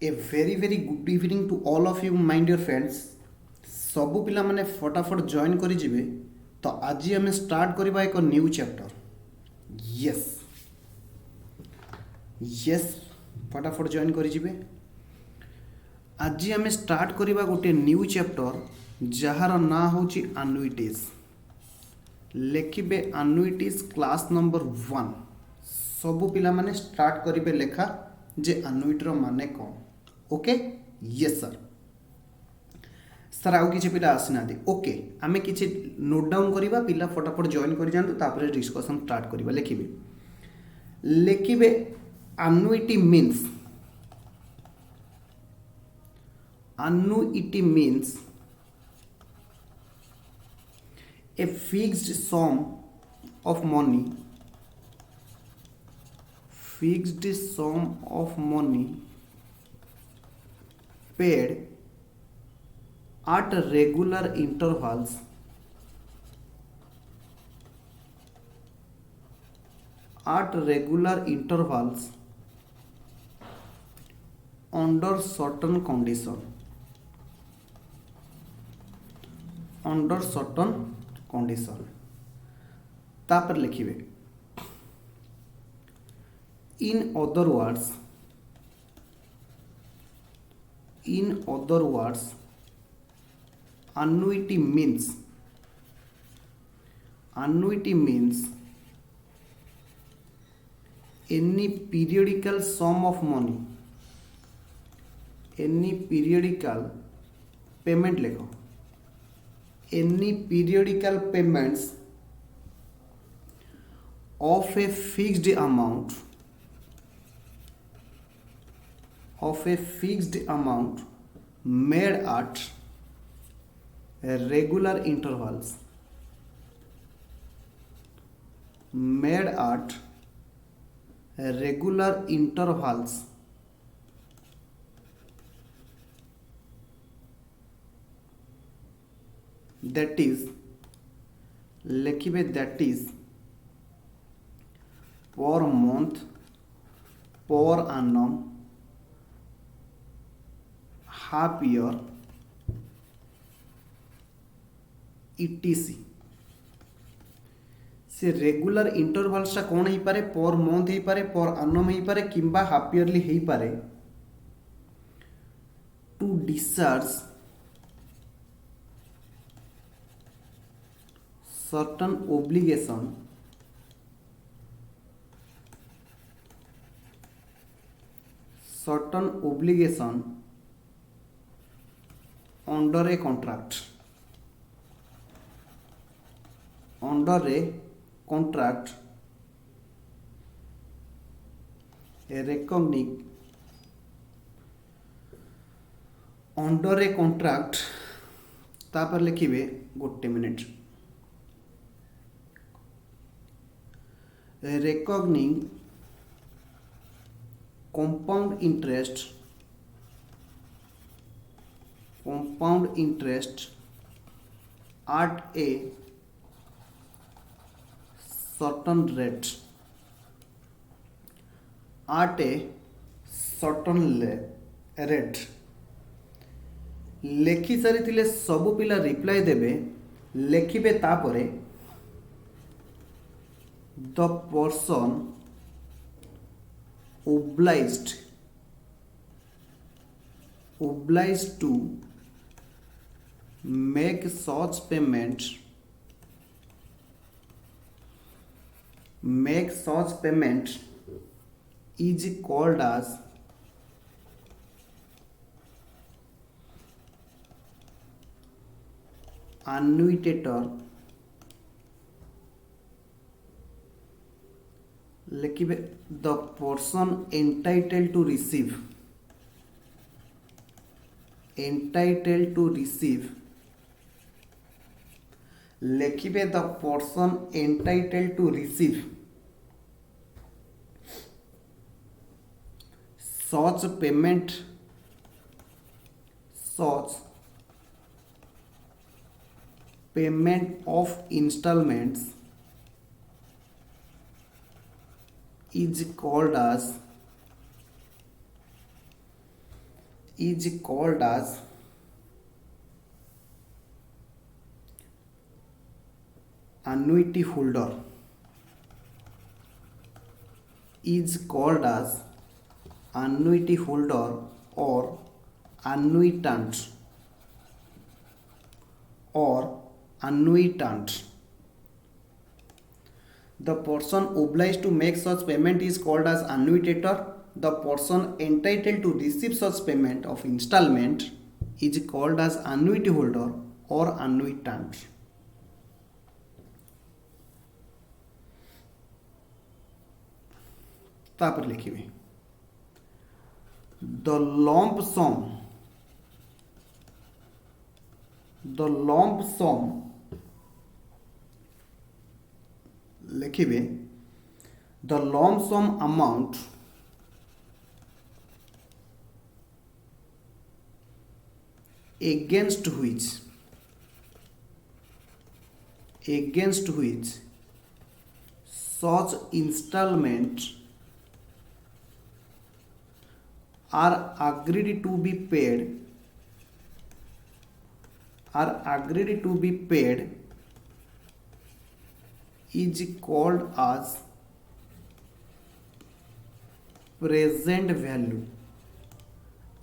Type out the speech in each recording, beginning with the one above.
A very very good evening to all of you my dear friends. सबु पिला माने फटाफट जॉइन करी जिवे। तो आज आम स्टार्ट करबा एक न्यू चैप्टर। यस यस फटाफट जॉइन करी जिवे। आज आम स्टार्ट करबा गोटे न्यू चैप्टर जहार ना होची एनुइटीज। लेखिबे एनुइटीज क्लास नंबर 1। सबु पिला माने स्टार्ट करिवे लेखा जे एनुइटीर माने कौन। Okay yes sir. सर आउ किसी पिला आसी ना। ओके आमे किसी नोट डाउन करवा। पिला फटाफट जॉइन कर जातु तापर डिस्कशन स्टार्ट करवा। लिखिबे लिखिबे annuity means a fixed sum of money paid at regular intervals under certain condition तापर लिखिबे in other words annuity means any periodical sum of money, any periodical payment लिखो, any periodical payments of a fixed amount made at regular intervals that is लिखिबे that is per month, per annum, half year etc। से regular इंटरवल्सटा कौन हो पारे? Per month हो पारे, पर annum हो पारे, किंबा हाफ ईयरली हो पारे। To discharge certain obligation under a contract reckoning under a contract तापर लिखिबे गोटे minute reckoning compound interest at a certain rate लेखि सारी सबु पिला रिप्लाई देबे। लिखिबे तापरे the person obliged to make such payment is called as annuitator। लिखिबे the person entitled to receive लिखिबे the person entitled to receive such payment of installments is called as is called as annuity holder, is called as annuity holder or annuitant or annuitant. The person obliged to make such payment is called as annuitator. The person entitled to receive such payment of installment is called as annuity holder or annuitant. तापर लिखिए the lump sum लिखिए the lump sum amount against which such installment are agreed to be paid is called as present value,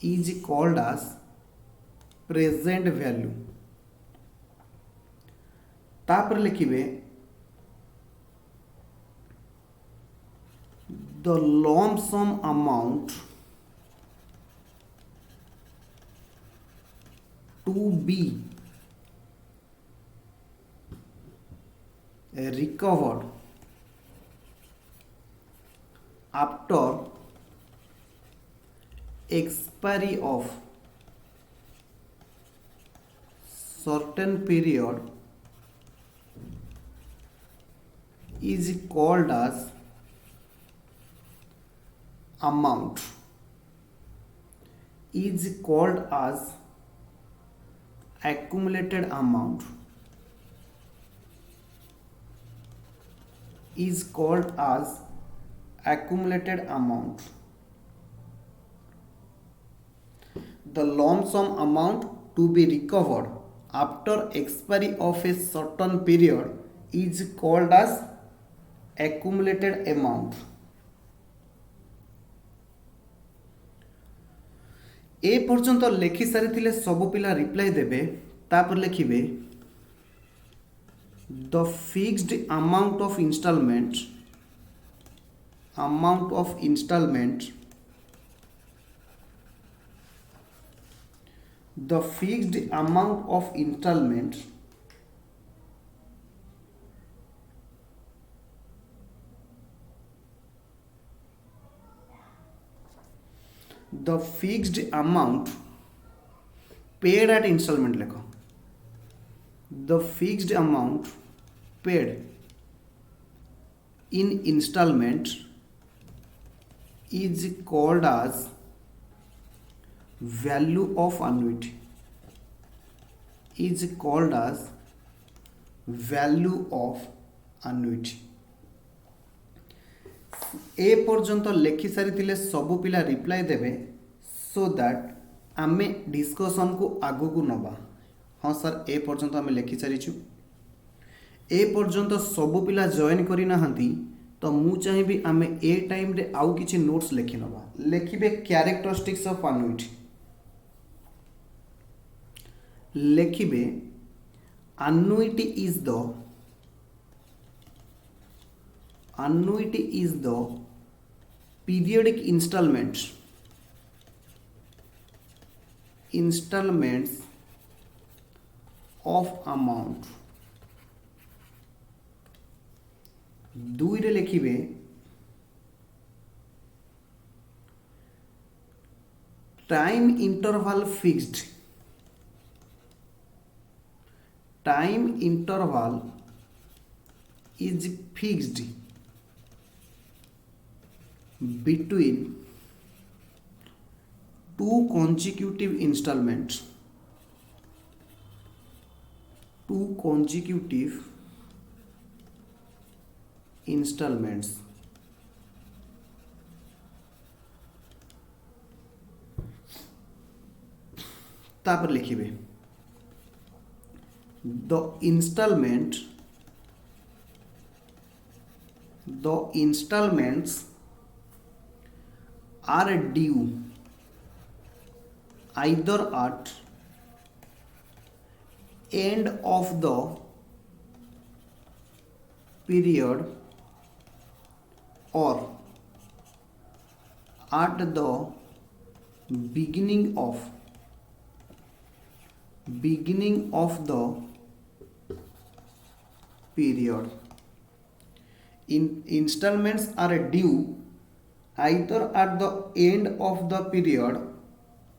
is called as present value. तापर लिखिए the lump sum amount to be recovered after expiry of certain period is called as amount, is called as accumulated amount, is called as accumulated amount. The lump sum amount to be recovered after expiry of a certain period is called as accumulated amount. ए पर्यंत लिखि सारी सब पिला reply देबे तापर लिखिबे the fixed amount of installment the fixed amount of installment the fixed amount paid at installment लिखो the fixed amount paid in installment is called as value of annuity, is called as value of annuity. ए पर्यंत लिखि सारी सबु पिला reply देवे so that आमे discussion को आगु को नबा. हाँ सर ए पर्यंत आमे लिखि सारिछु. ए पर्यंत सबु पिला जॉइन करि नाहंती तो मु चाहिबी आमे ए टाइम रे आउ किछि नोट्स लिखि नबा. लिखिबे कैरेक्टरिस्टिक्स ऑफ एन्युइटी, लिखिबे annuity is the periodic installments of amount. दुई रे लिखिबे time interval fixed, time interval is fixed between two consecutive installments, तापर लिखिबे द installments are due either at end of the period or at the beginning of the period. Installments are due either at the end of the period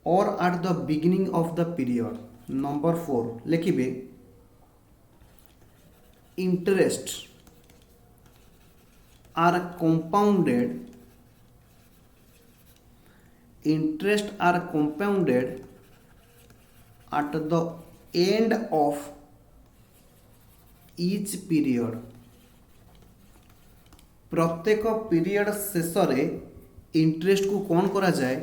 or at the beginning of the period. Number 4 लिखिबे interest are compounded at the end of each period. प्रत्येक period शेष interest को कौन करा जाए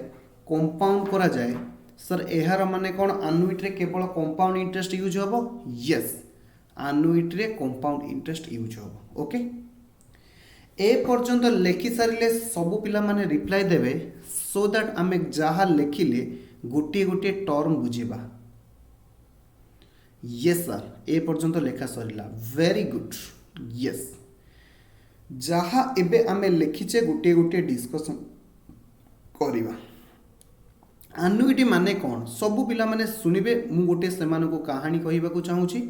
compound करा जाए sir एहार माने कौन आनुइटी रे केवल कंपाउंड इंटरेस्ट यूज होबो यस आनुइटी रे कंपाउंड इंटरेस्ट यूज होबो ओके ए पर्यंत लेखि सारिले सब पिला माने रिप्लाई देबे सो दैट आमे जहा लेखिले गोटे गोटे टर्म बुझीबा यस सर ए पर्यंत लेखा सरिला वेरी गुड यस जहा एबे आमे लिखिचे गोटे गोटे डिस्कशन करिबा आनुइटी माने कौन सबु पिला माने सुनिबे मु गोटे सेमान को कहानी कहिबा को चाहूची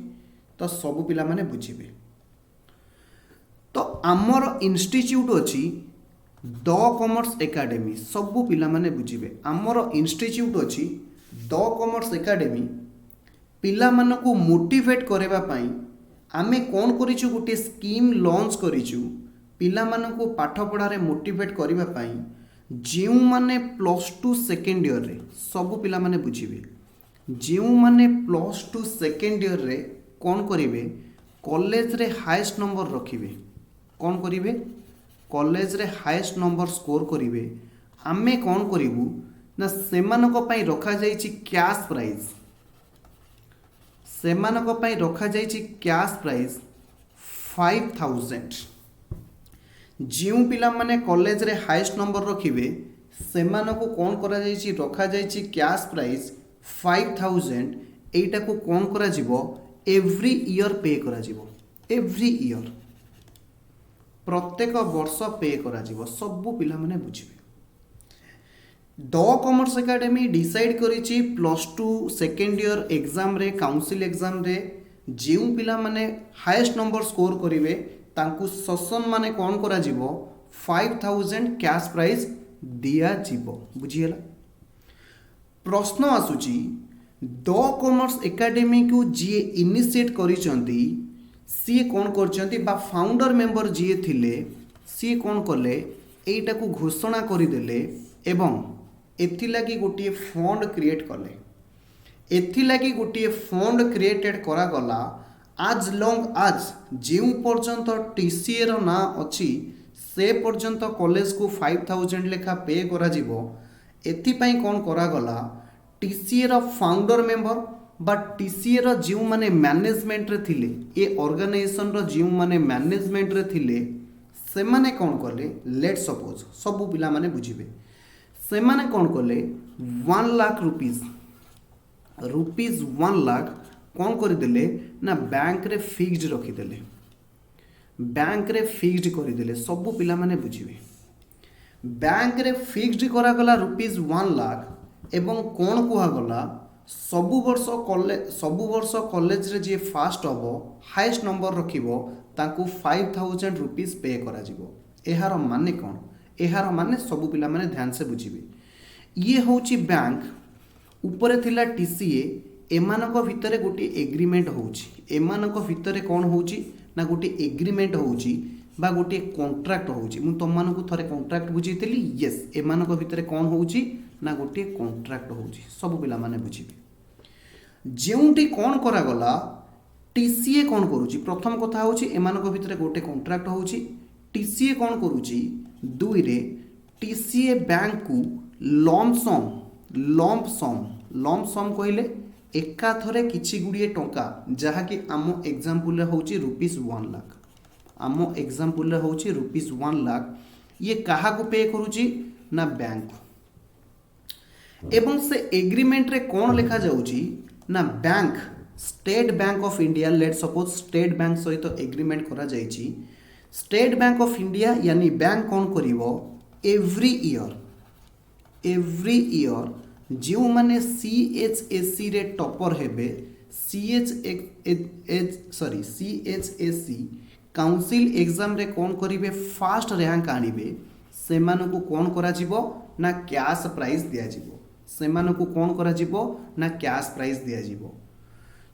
तो सबु पिला माने बुझिबे तो आमर इंस्टीट्यूट अछि द कॉमर्स एकेडमी सबु पिला माने बुझिबे आमर इंस्टीट्यूट अछि द कॉमर्स एकेडमी पिला मान को मोटिवेट करबा पई आमे कोन करिछु गोटे स्कीम लॉन्च करिछु पिला मान को पाठ पढ़ारे मोटिवेट करबा पई जेउ माने +2 सेकेंड ईयर रे सब पिला माने बुझिबे जेउ माने +2 सेकेंड ईयर रे कोन करिवे कॉलेज रे हाईएस्ट नंबर रखिबे कोन करिवे कॉलेज रे हाईएस्ट नंबर स्कोर करिवे आमे कोन करिवु ना सेमान को पई रखा जाईची कैश प्राइज सेमान को पई रखा जाईची कैश प्राइज 5000 जिउ पिला माने कॉलेज रे हाईएस्ट नंबर रखिबे सेमान को कोन करा जाईची रखा जाईची कैश प्राइस 5000 एटा को कोन करा जिवो एवरी ईयर पे करा जिवो एवरी ईयर प्रत्येक वर्ष पे करा जिवो सब पिला माने बुझिबे द कॉमर्स एकेडमी डिसाइड करिची +2 सेकेंड ईयर एग्जाम रे काउंसिल एग्जाम रे जिउ पिला माने हाईएस्ट नंबर स्कोर करिवे तांकु ससन माने कोन करा जिवो 5000 कैश प्राइज दिया जिवो बुझियला प्रश्न आसुची द कॉमर्स एकेडमी को जी इनिशिएट करिसंती सी कोन करचंती बा फाउंडर मेंबर जी थिले सी कोन करले एटा को घोषणा करि देले एवं एथि लागि गोटे फंड क्रिएट करले एथि लागि गोटे फंड क्रिएटेड करा गला आज लॉन्ग आज जो पर्यंत टीसीए रो ना अच्छी से पर्यंत कॉलेज को 5000 लेखा पे करा जिवो एथि पई कोन करा गला टीसीए रो फाउंडर मेंबर बा टीसीए रो जो माने मैनेजमेंट रे थिले ए ऑर्गेनाइजेशन रो जो माने मैनेजमेंट रे थिले से माने कोन करले लेट सपोज सब पिला माने बुझिबे से माने कोन करले 1 लाख रुपीस 1 लाख कौन करदेले ना बैंक रे फिक्स्ड रखीदेले बैंक रे फिक्स्ड करदेले सब पिला माने बुझिबे बैंक रे फिक्स्ड करा गला ₹1 लाख एवं कौन कुहा गला सबु वर्ष कॉलेज रे जे फास्ट हबो हाईएस्ट नंबर रखिबो ताकू 5000 रुपीस पे करा जिवो एहार माने कौन एहार माने सबु पिला माने ध्यान से बुझिबे ये होची बैंक ऊपर थिला टीसीए एमानक भितरे गोटे एग्रीमेंट होउची एमानक भितरे कौन होउची ना गोटे एग्रीमेंट होउची बा गोटे कॉन्ट्रैक्ट होउची मु तम मानकु थरे कॉन्ट्रैक्ट बुझीतली यस एमानक भितरे कौन होउची ना गोटे कॉन्ट्रैक्ट होउची सब पिला माने बुझिबे जेउटी कौन करा गला टीसीए कौन करूची प्रथम कथा होउची एमानक भितरे गोटे कॉन्ट्रैक्ट होउची टीसीए कौन करूची दुई रे टीसीए बैंक को लंप सम लम सम कहले एकाथरे किछि गुड़िए टंका जहाँकि आम एग्जाम्पल होची ₹1,00,000 आम एग्जाम्पल होची ₹1,00,000 ये क्या पे करुच्ची ना बैंक एवं से एग्रीमेंट रे कौन लिखा जाउची ना bank state bank of India let suppose state bank सहित एग्रीमेंट करा जाइची स्टेट बैंक ऑफ इंडिया यानी बैंक कौन करिवो एवरी ईयर जो माने CHSC रे टॉपर हेबे CHSC काउंसिल एग्जाम रे कौन करिवे फास्ट रैंक आनिबे सेमानकु कौन करा जिवो ना कैश प्राइज दिया जिवो सेमानकु कौन करा जिवो ना कैश प्राइज दिया जिवो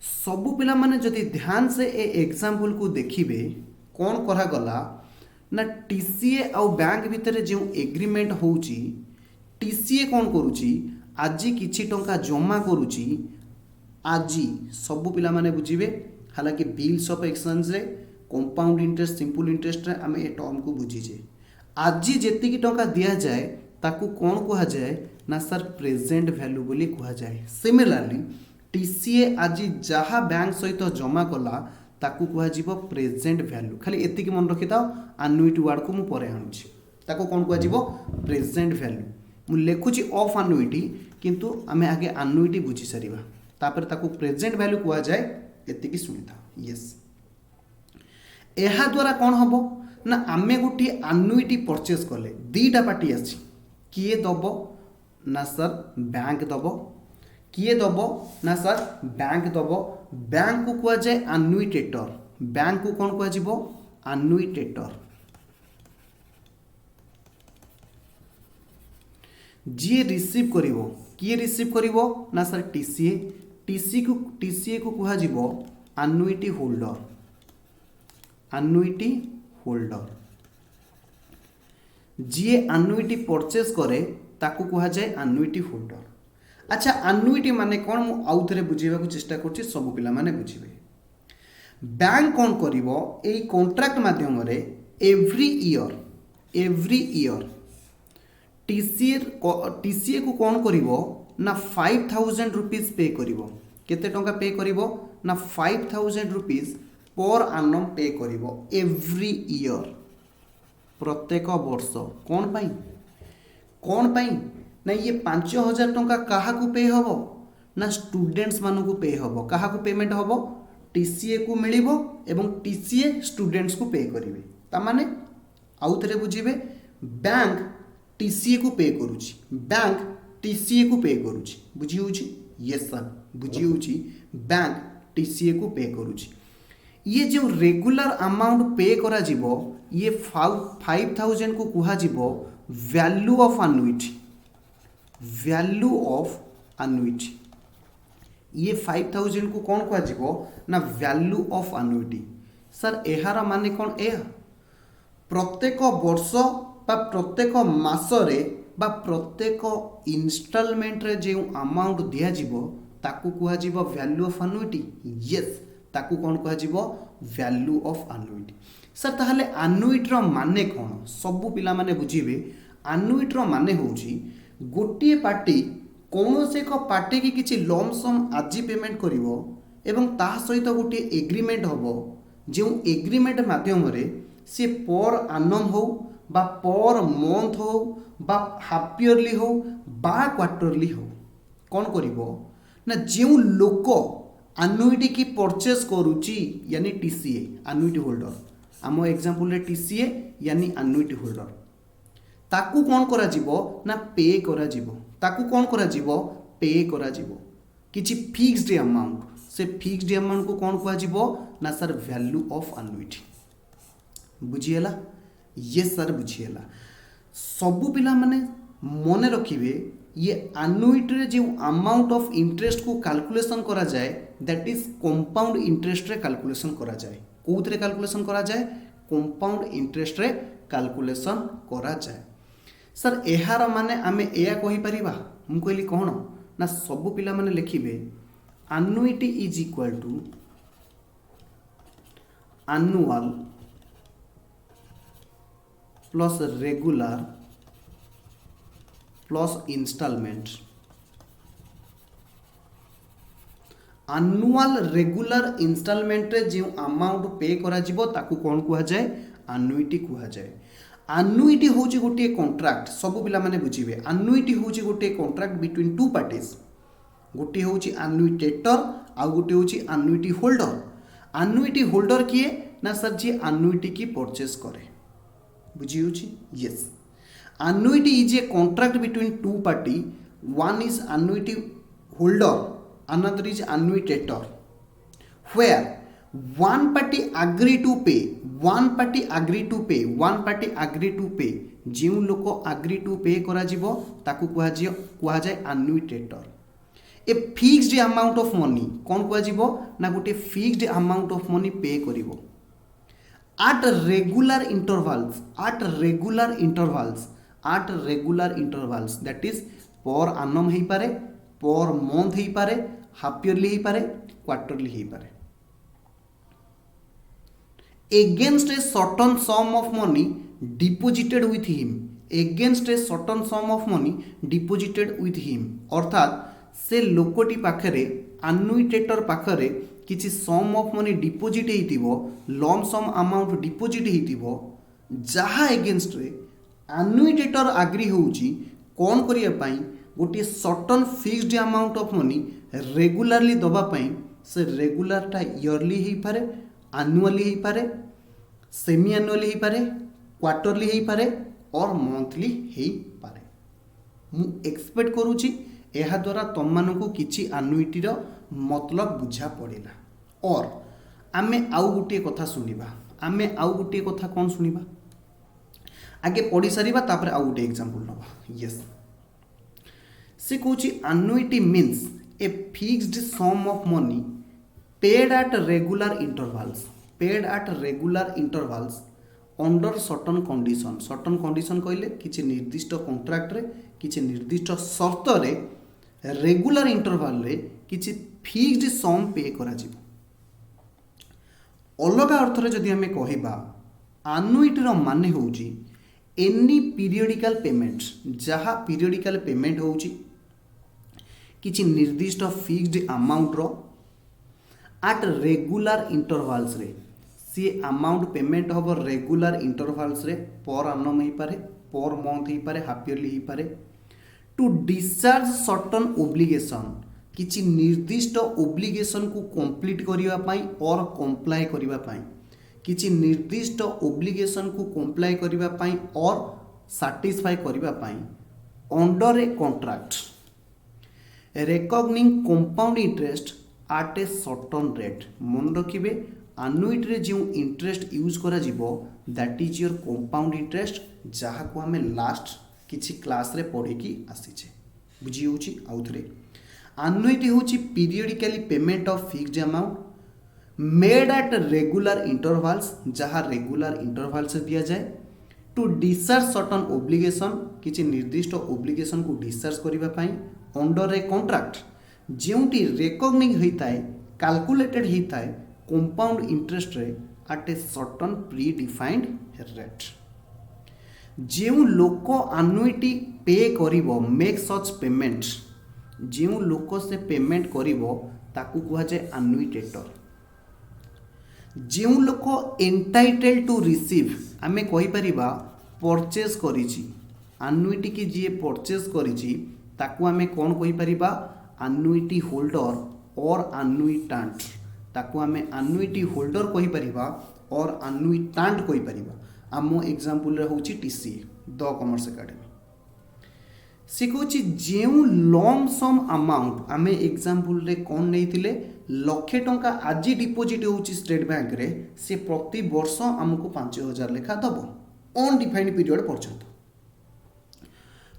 सबु पिला माने जदि ध्यान से ए एग्जाम्पल को देखिबे कौन करा गला ना TCA आउ बैंक भितर जो एग्रीमेंट होउची TCA कौन करूची आजी किछि टंका जमा करूची आजी सबु पिला माने बुझिबे हालांकि बिल्स ऑफ एक्सचेंज रे कंपाउंड इंटरेस्ट सिंपल इंटरेस्ट रे आमे ए टर्म को बुझीजे आजी जेतिकी टंका दिया जाए ताकू कौन कहा जाए ना सर प्रेजेंट वैल्यू बोली कहा जाए सिमिलरली TCA आजी जहाँ बैंक सहित जमा कला ताकू कहा जीवो प्रेजेंट वैल्यू खाली एतिकी मन रखि थाओ एन्युइटी वर्ड को मु परे आनुछि ताकू कौन कहा जीवो प्रेजेंट वैल्यू मु लेखुछि ऑफ एन्युइटी किंतु आमे आगे एन्युइटी बुझी सरीबा तापर ताकू प्रेजेंट वैल्यू कहा जाए एतिकी सुनि थाओ यस एहा द्वारा कौन हबो ना आमे गोटे एन्युइटी परचेज कले दीटा पार्टी आछि किए दबो ना सर बैंक दबो किए दबो ना सर बैंक दबो बैंक को कहा जाए एन्युइटेटर बैंक को कौन कहा जीवो एन्युइटेटर जी रिसीव करिवो किए रिसीव करिवो ना सर TCA को कहा जीवो एन्युइटी होल्डर जी एन्युइटी परचेज करे ताकू कहा जाए एन्युइटी होल्डर अच्छा एन्युइटी माने कौन मु आउ थरे बुझेबा को चेष्टा करछि सब पिला माने बुझिबे बैंक कौन करिवो एई कॉन्ट्रैक्ट माध्यम रे एवरी ईयर TCA को कौन करिवो ना 5,000 रुपीज पे करिवो केते टंका पे करिवो ना 5,000 रुपीज पर आनम पे करिवो एवरी ईयर प्रत्येक वर्ष कौन पाई ना ये 5,000 टंका कहा को पे हबो ना स्टूडेंट्स मानू को पे हबो कहा को पेमेंट हबो TCA को मिलिबो एवं TCA स्टूडेंट्स को पे करिवे ता माने आउ थरे बुझिबे बैंक TCA को पे करूची बैंक TCA को पे करूची बुझी होची यस सर बुझी होची बैंक TCA को पे करूची ये जो रेगुलर अमाउंट पे करा जीवो ये 5,000 को कुहा जीवो वैल्यू ऑफ एन्युइटी ये 5,000 को कौन कुहा जीवो ना वैल्यू ऑफ एन्युइटी सर एहार माने कौन एहा प्रत्येक वर्ष बा प्रत्येक मासरे बा प्रत्येक इनस्टॉलमेंट रे जो अमाउंट दिया जीवो ताकू कुहा जीवो वैल्यू ऑफ एन्युइटी यस ताकू कौन कहा जीवो वैल्यू ऑफ एन्युइटी सर ताहले एन्युइटी रो माने कौन सबु पिला माने बुझिबे एन्युइटी रो माने होची गोटिए पार्टी कौन से एक पार्टी की किछि लम सम आजी पेमेंट करिवो एवं ता सहित गोटे एग्रीमेंट हबो जो एग्रीमेंट माध्यम रे से पर आनम हो बा पर मंथ हो बा हाफ ईयरली हो बा क्वार्टरली हो कौन करिवो ना जो लोक एन्युइटी की परचेज करुची यानी TCA एन्युइटी होल्डर आम एग्जांपल रे TCA यानी एन्युइटी होल्डर ताकू कौन करा जीवो ना पे करा जीवो ताकू कौन करा जीवो पे करा जीवो किछि फिक्स्ड अमाउंट से फिक्स्ड अमाउंट को कौन कहा जीवो ना सर वैल्यू ऑफ एन्युइटी बुझिएला यस सर बुझिएला सबु पिला माने मने रखिबे ये एन्युइटी रे जो अमाउंट ऑफ इंटरेस्ट को कैलकुलेशन करा जाए दैट इज कंपाउंड इंटरेस्ट रे कैलकुलेशन करा जाए कोउथरे कैलकुलेशन करा जाए कंपाउंड इंटरेस्ट रे कैलकुलेशन करा जाए सर एहार माने आमे एया कहि परिबा हम कहली कोन ना सब पिला माने लिखिबे annuity is equal to annual plus regular plus installment annual regular installment रे जो अमाउंट पे करा जिवो ताकू कौन कुहा जाए आनुइटी कुहा जाए आनुइटी होची गोटे कॉन्ट्रैक्ट सब पिला माने बुझिबे आनुइटी होची गोटे कॉन्ट्रैक्ट बिटवीन टू पार्टीज गोटे होची आनुइटेटर आ गोटे होची आनुइटी होल्डर किए ना सर जी आनुइटी की परचेस करे बुझी होची yes annuity is a contract between two party one is annuity holder another is annuitator where one party agree to pay जो लोक agree to pay करा जिवो ताकू कुहा जाए annuitator a fixed amount of money कौन कुहा जिवो ना गोटे फिक्स्ड अमाउंट ऑफ मनी पे करिवो at regular intervals that is per annum ही पारे per month ही पारे हाफ ईयरली ही पारे क्वार्टरली ही पारे against a certain sum of money deposited with him अर्थात से लोकटी पाखरे annuitator पाखरे किसी सम ऑफ मनी डिपोजिट होइतिबो लम सम अमाउंट डिपोजिट होइतिबो जहा एगेंस्ट रे एनुइटेटर एग्री होउची कोन करिया पई गोटे certain fixed amount of money regularly दबा पई से रेगुलर टा ईयरली ही पारे एनुअली ही पारे सेमी एनुअली ही पारे क्वार्टरली ही पारे और मंथली ही पारे मु एक्सपेक्ट करूची एहा द्वारा तुम मानकु किछि एनुइटी रो मतलब बुझा पड़ेगा और आमे आउ गोटे कथा कौन सुनिबा आगे पढ़ी सारिबा तापर आउ गोटे एग्जांपल नबा यस से कहूची annuity means a fixed sum of money paid at regular intervals under certain condition कहले किछि निर्दिष्ट कॉन्ट्रैक्ट रे किछि निर्दिष्ट शर्त रे रेगुलर इंटरवल रे किछि फिक्स्ड सम पे करा जिवो अलगा अर्थ रे जदि हमें कहिबा एनुइटी रो माने होउची एनी पीरियडिकल पेमेंट जहा पीरियडिकल पेमेंट होउची किछि निर्दिष्ट फिक्स्ड अमाउंट रो एट रेगुलर इंटरवल्स रे सी अमाउंट पेमेंट होबो रेगुलर इंटरवल्स रे पर annum ही पारे पर मंथ ही पारे हाफ ईयरली ही पारे टू डिस्चार्ज सर्टन ओब्लिगेशन किछि निर्दिष्ट ओब्लिगेशन को कंप्लीट करिवा पाई और कंप्लाई करिवा पाई किछि निर्दिष्ट ओब्लिगेशन को कंप्लाई करिवा पाई और सैटिस्फाई करिवा पाई under a contract recognizing compound interest at a certain rate मन रखिबे एनुइटी रे जो इंटरेस्ट यूज करा जिवो that is your compound interest जहा को हमें लास्ट किछि क्लास रे पढ़ी की आसीचे बुझी होची आउथरे एनुइटी होची periodically payment of fixed amount made at regular intervals जहा रेगुलर इंटरवल से दिया जाए टू डिस्चार्ज सर्टन ओब्लिगेशन किछि निर्दिष्ट ओब्लिगेशन को डिस्चार्ज करिवा पाई अंडर ए कॉन्ट्रैक्ट जेउटी रेकॉग्निंग होइताय कैलकुलेटेड होइताय कंपाउंड इंटरेस्ट रे at a certain predefined rate जो लोक एनुइटी पे करिवो मेक सच पेमेंट जो लोक से पेमेंट करिवो ताकू कुहा जाय एनुइटेटर जो लोक एंटाइटेल टू रिसीव आमे कहि परिबा परचेज करिछि एनुइटी की जे परचेज करिछि ताकू आमे कोन कहि परिबा एनुइटी होल्डर और एनुइटेंट ताकू आमे एनुइटी होल्डर कहि परिबा और एनुइटेंट कहि परिबा आमो एग्जांपल रे होछि टीसीए द कॉमर्स एकेडमी से कहूँ जो लम सम अमाउंट आमे एग्जांपल रे कौन नहीं लक्षे टंका आज डिपोजिट होची स्टेट बैंक रे से प्रति वर्ष आमको 5000 लेखा दब अनडिफाइंड पीरियड पर्यंत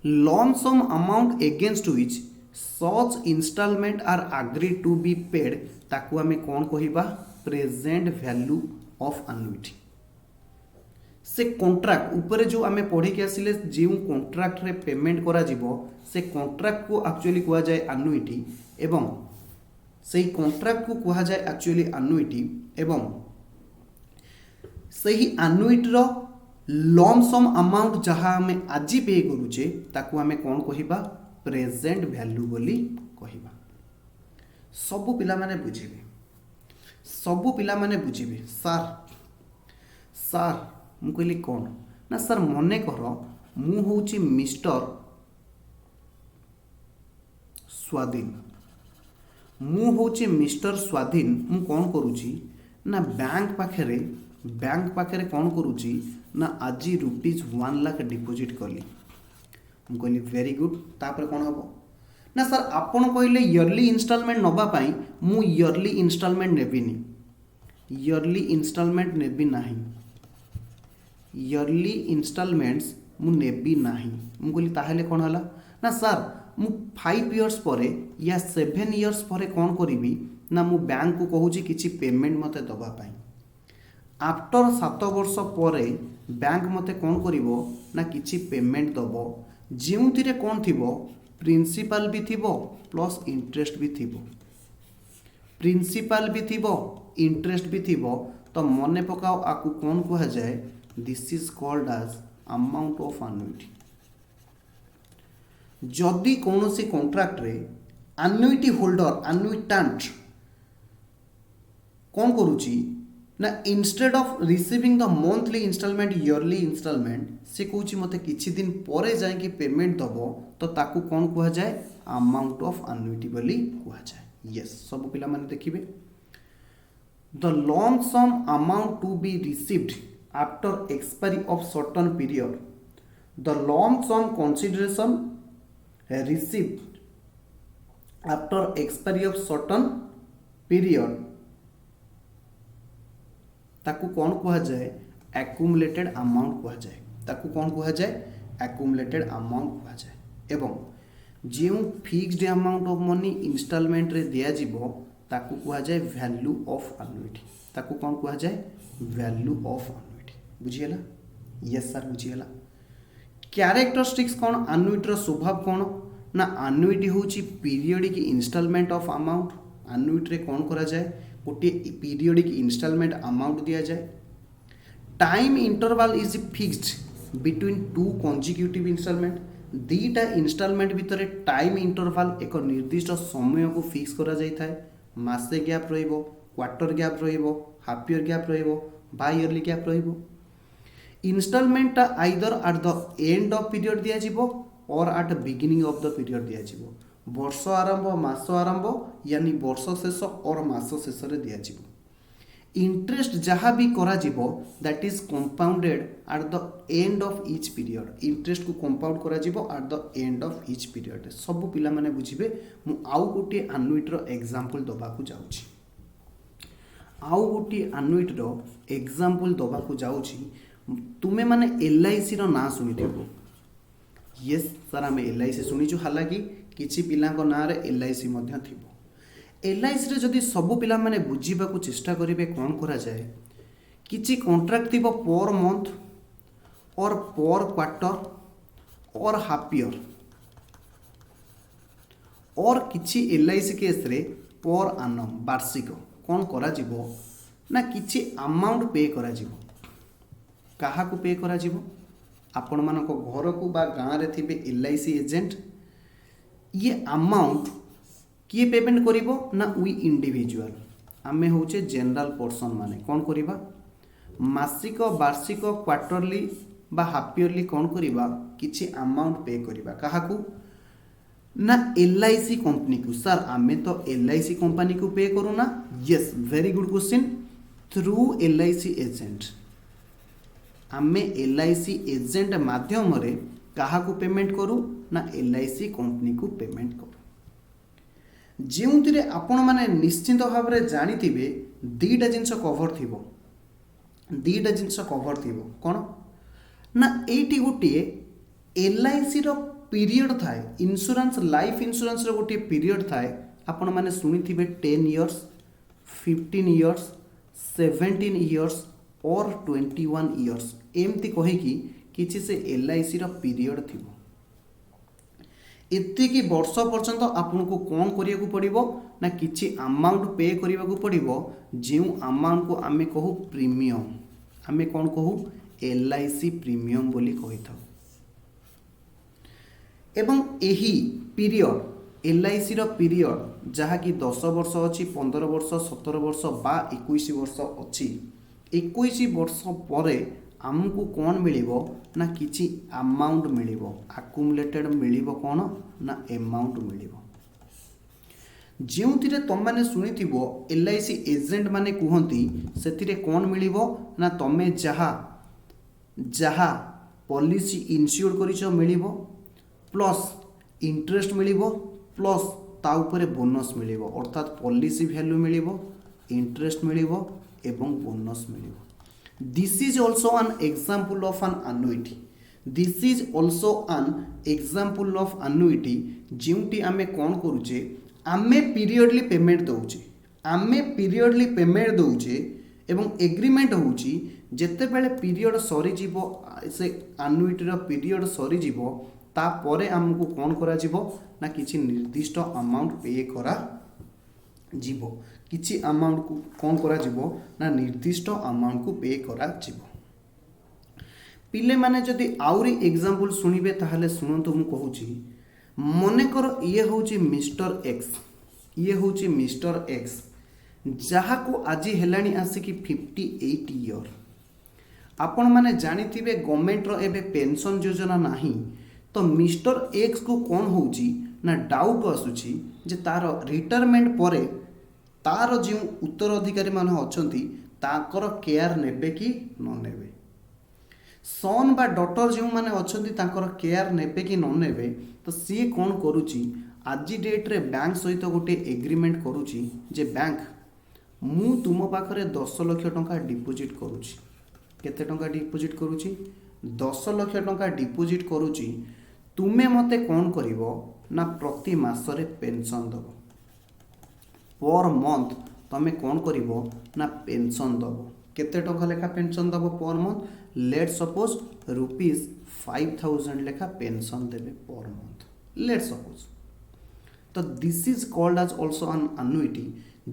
lump sum amount against which such installment are agree to be paid ताकू आमे कौन कहिबा प्रेजेंट वैल्यू ऑफ एनुइटी से कॉन्ट्रैक्ट ऊपर जो आमे पढ़ी के आसिले जो कॉन्ट्रैक्ट रे पेमेंट करा जिवो से कॉन्ट्रैक्ट को एक्चुअली कुआ जाए एनुइटी एवं सही कॉन्ट्रैक्ट को कुआ जाए एक्चुअली एनुइटी एवं सही एनुइटी रो लम सम अमाउंट जहाँ आमे आज पे करूचे ताकू आमे कौन कहिबा प्रेजेंट वैल्यू बोली कहिबा ସବୁ ପିଲାମାନେ ବୁଝିବେ, ସବୁ ପିଲାମାନେ ବୁଝିବେ। ସାର୍ ସାର୍ ମୁଁ କହିଲି କ'ଣ ନା ସାର୍ ମନେକର ମୁଁ ହେଉଛି ମିଷ୍ଟର ସ୍ୱାଧୀନ, ମୁଁ ହେଉଛି ମିଷ୍ଟର ସ୍ୱାଧୀନ। ମୁଁ କ'ଣ କରୁଛି ନା ବ୍ୟାଙ୍କ ପାଖରେ କ'ଣ କରୁଛି ନା ଆଜି ₹1 ଲାଖ ଡିପୋଜିଟ୍ କଲି। ମୁଁ କହିଲି ଭେରି ଗୁଡ୍। ତାପରେ କ'ଣ ହେବ ନା ସାର୍ ଆପଣ କହିଲେ ଇୟର୍ଲି ଇନଷ୍ଟଲମେଣ୍ଟ ନେବା ପାଇଁ, ମୁଁ ଇୟର୍ଲି ଇନଷ୍ଟଲମେଣ୍ଟ ନେବିନି, ଇୟର୍ଲି ଇନଷ୍ଟଲମେଣ୍ଟ ନେବି ନାହିଁ, ଇୟର୍ଲି ଇନଷ୍ଟଲମେଣ୍ଟସ୍ ମୁଁ ନେବି ନାହିଁ। ମୁଁ କହିଲି ତାହେଲେ କ'ଣ ହେଲା ନା ସାର୍ ମୁଁ 5 ଇୟର୍ସ ପରେ या 7 ଇୟର୍ସ ପରେ କ'ଣ କରିବି ନା ମୁଁ ବ୍ୟାଙ୍କକୁ କହୁଛି କିଛି ପେମେଣ୍ଟ ମୋତେ ଦେବା ପାଇଁ। ଆଫ୍ଟର 7 ବର୍ଷ ପରେ ବ୍ୟାଙ୍କ ମୋତେ କ'ଣ କରିବ ନା କିଛି ପେମେଣ୍ଟ ଦେବ, ଯେଉଁଥିରେ କ'ଣ ଥିବ ପ୍ରିନ୍ସିପାଲ ବି ଥିବ ପ୍ଲସ୍ ଇଣ୍ଟରେଷ୍ଟ ବି ଥିବ, ପ୍ରିନ୍ସିପାଲ ବି ଥିବ ଇଣ୍ଟରେଷ୍ଟ ବି ଥିବ। ତ ମନେ ପକାଅ ଆକୁ କ'ଣ କୁହାଯାଏ, this is called as amount of annuity. ଯଦି କୌଣସି କଣ୍ଟ୍ରାକ୍ଟରେ ଆନ୍ୟୁଇଟି ହୋଲ୍ଡର ଆନ୍ୟୁଇଟାଣ୍ଟ କ'ଣ କରୁଛି ନା instead of receiving the monthly instalment early instalment, ସେ କହୁଛି ମୋତେ କିଛି ଦିନ ପରେ ଯାଇକି ପେମେଣ୍ଟ ଦେବ, ତ ତାକୁ କ'ଣ କୁହାଯାଏ ଆମାଉଣ୍ଟ ଅଫ୍ ଆନ୍ୟୁଇଟି ବୋଲି କୁହାଯାଏ। ୟେସ୍, ସବୁ ପିଲାମାନେ ଦେଖିବେ। The lump sum amount to be received after expiry of certain period, the lump sum consideration received after expiry of certain period, ताकू कौन कुहाଯାଏ accumulated amount कुहाଯାଏ, ताकू कौन कुहाଯାଏ accumulated amount कुहाଯାए। एवं ଯେଉଁ fixed amount of money installment रे दिया जीवो ताकू कुहाଯାଏ वैल्यू ऑफ एन्युइटी, ताकू कौन कुहाଯାଏ वैल्यू ऑफ एन्युइटी। बुझियला? यस सर बुझियला। क्यारेक्टरिस्टिक्स कौन आन्युइटी स्वभाव कौन ना आन्युइटी होची periodic installment of amount. Annuity रे कौन करा जाए गोटे पीरियडिक इंस्टॉलमेंट अमाउंट दिया जाए। Time interval is fixed between 2 consecutive installment, दीटा इंस्टॉलमेंट भितर टाइम इंटरवल एक निर्दिष्ट समय को फिक्स करा जाय थाए। मासे गैप रहिबो, क्वार्टर गैप रहिबो, हाफ ईयर गैप रहिबो, बाय ईयरली गैप रहिबो। Installment either at the end of period दिया जीवो और at beginning of the period दिया जीवो। वर्ष आरंभ मास आरंभ यानी वर्ष शेष और मास शेष रे दिया जीवो। इंटरेस्ट जहाँ भी करा जीवो that is compounded eight the end of each period. Interest को कंपाउंड करा जीवो eight the end of each period. सब पिला माने बुझिबे। मु आउ गोटे एन्युइटी रो एग्जांपल दबाकू जाउची, आउ गोटे एन्युइटी रो एग्जांपल दबाकू जाउची। तुमे माने एलआईसी रो ना सुनिथिबो। यस सर आम एलआईसी शुणीचु, हालांकि किसी पिला ना एलआईसी थिबो। एलआईसी रे जदि सब पिला माने बुझीबाकू चेष्टा करेंगे कौन करा जाए, किसी कॉन्ट्रैक्ट थिबो पर मंथ और पर क्वार्टर और हाफ ईयर, और किसी एलआईसी केस रे पर आनम वार्षिक कौन करा जिवो ना किसी अमाउंट पे करा जिवो। काहा को पे करा जिवो? आपण मानक घर को बा गाँव रे थिबे एलआईसी एजेंट। ये अमाउंट किए पेमेंट करिवो ना वी इंडिविजुअल, आमे होचे जनरल पर्सन माने कौन करिबा मासिक वार्षिक क्वार्टरली बा हाफ ईयरली कौन करिबा किछि अमाउंट पे करिबा। काहाकू ना एलआईसी कंपनी को। सर आमे तो एलआईसी कंपनी को पे करू ना। Yes very good question. Through LIC agent आमे एलआईसी एजेंट माध्यम रे काहा को पेमेंट करू ना एलआईसी कंपनी को पेमेंट करू। जेउतिरे आपण माने निश्चित भाव रे जानि थिबे दीटा जिंस कवर थिबो, दीटा जिंस कवर थिबो कोन ना एटी गोटिए एलआईसी रो पीरियड थाए। इंश्योरेंस लाइफ इंश्योरेंस रो गोटिए पीरियड थाए। आपण माने सुनि थिबे 10 इयर्स, 15 इयर्स, 17 इयर्स और 21 इयर्स एमती कहीकि किसी से एलआईसी रो पीरियड थिबो। एतिकी वर्ष पर्यंत आपन को कौन करिया को पड़िबो ना किछि अमाउंट पे करिया को पड़िबो। जे अमाउंट को आमे कहू प्रीमियम, आमे कौन कहू एलआईसी प्रीमियम बोली कहि थाउ। एवं एही पीरियड LIC ର ପିରିୟଡ଼ ଯାହାକି 10 ବର୍ଷ ଅଛି, 15 ବର୍ଷ, 17 ବର୍ଷ ବା 21 ବର୍ଷ ଅଛି। 21 ବର୍ଷ ପରେ ଆମକୁ କ'ଣ ମିଳିବ ନା କିଛି ଆମାଉଣ୍ଟ ମିଳିବ। ଆକୁମୁଲେଟେଡ଼ ମିଳିବ କ'ଣ ନା ଏମାଉଣ୍ଟ ମିଳିବ। ଯେଉଁଥିରେ ତୁମମାନେ ଶୁଣିଥିବ LIC ଏଜେଣ୍ଟ ମାନେ କୁହନ୍ତି ସେଥିରେ କ'ଣ ମିଳିବ ନା ତୁମେ ଯାହା ଯାହା ପଲିସି ଇନସ୍ୟୁର କରିଛ ମିଳିବ, ପ୍ଲସ୍ ଇଣ୍ଟରେଷ୍ଟ ମିଳିବ, ପ୍ଲସ୍ ତା ଉପରେ ବୋନସ୍ ମିଳିବ। ଅର୍ଥାତ୍ ପଲିସି ଭ୍ୟାଲ୍ୟୁ ମିଳିବ, ଇଣ୍ଟରେଷ୍ଟ ମିଳିବ ଏବଂ ବୋନସ୍ ମିଳିବ। This is also an example of an annuity. This is also an example of annuity ଯେଉଁଠି ଆମେ କ'ଣ କରୁଛେ, ଆମେ ପିରିୟଡ଼ଲି ପେମେଣ୍ଟ ଦେଉଛେ। ଆମେ ପିରିୟଡ଼ଲି ପେମେଣ୍ଟ ଦେଉଛେ ଏବଂ ଏଗ୍ରିମେଣ୍ଟ ହେଉଛି ଯେତେବେଳେ ପିରିୟଡ଼ ସରିଯିବ, ସେ ଆନୁଇଟିର ପିରିୟଡ଼ ସରିଯିବ, ତାପରେ ଆମକୁ କ'ଣ କରାଯିବ ନା କିଛି ନିର୍ଦ୍ଦିଷ୍ଟ ଆମାଉଣ୍ଟ ପେ କରାଯିବ। କିଛି ଆମାଉଣ୍ଟକୁ କ'ଣ କରାଯିବ ନା ନିର୍ଦ୍ଦିଷ୍ଟ ଆମାଉଣ୍ଟକୁ ପେ କରାଯିବ। ପିଲେମାନେ ଯଦି ଆହୁରି ଏକ୍ଜାମ୍ପଲ୍ ଶୁଣିବେ ତାହେଲେ ଶୁଣନ୍ତୁ, ମୁଁ କହୁଛି ମନେକର ଇଏ ହେଉଛି ମିଷ୍ଟର ଏକ୍ସ, ଇଏ ହେଉଛି ମିଷ୍ଟର ଏକ୍ସ ଯାହାକୁ ଆଜି ହେଲାଣି ଆସିକି 58 ଇୟର। ଆପଣମାନେ ଜାଣିଥିବେ ଗଭର୍ଣ୍ଣମେଣ୍ଟର ଏବେ ପେନସନ୍ ଯୋଜନା ନାହିଁ, ତ ମିଷ୍ଟର ଏକ୍ସକୁ କ'ଣ ହେଉଛି ନା ଡାଉଟ୍ ଆସୁଛି ଯେ ତା'ର ରିଟାୟାରମେଣ୍ଟ ପରେ ତା'ର ଯେଉଁ ଉତ୍ତରାଧିକାରୀମାନେ ଅଛନ୍ତି ତାଙ୍କର କେୟାର ନେବେ କି ନ ନେବେ। ସନ୍ ବା ଡଟର ଯେଉଁମାନେ ଅଛନ୍ତି ତାଙ୍କର କେୟାର ନେବେ କି ନ ନେବେ, ତ ସିଏ କ'ଣ କରୁଛି ଆଜି ଡେଟ୍ରେ ବ୍ୟାଙ୍କ ସହିତ ଗୋଟିଏ ଏଗ୍ରିମେଣ୍ଟ କରୁଛି ଯେ ବ୍ୟାଙ୍କ ମୁଁ ତୁମ ପାଖରେ 10 ଲକ୍ଷ ଟଙ୍କା ଡିପୋଜିଟ୍ କରୁଛି। କେତେ ଟଙ୍କା ଡିପୋଜିଟ୍ କରୁଛି? 10 ଲକ୍ଷ ଟଙ୍କା ଡିପୋଜିଟ୍ କରୁଛି। ତୁମେ ମୋତେ କ'ଣ କରିବ ନା ପ୍ରତି ମାସରେ ପେନସନ୍ ଦେବ। ପର ମନ୍ଥ ତୁମେ କ'ଣ କରିବ ନା ପେନସନ୍ ଦେବ। କେତେ ଟଙ୍କା ଲେଖା ପେନସନ୍ ଦେବ ପର ମନ୍ଥ? ଲେଟ୍ ସପୋଜ ₹5000 ଲେଖା ପେନସନ୍ ଦେବେ ପର ମନ୍ଥ, ଲେଟ୍ ସପୋଜ। ତ this is called as also ଆନ୍ ଆନୁଇଟି,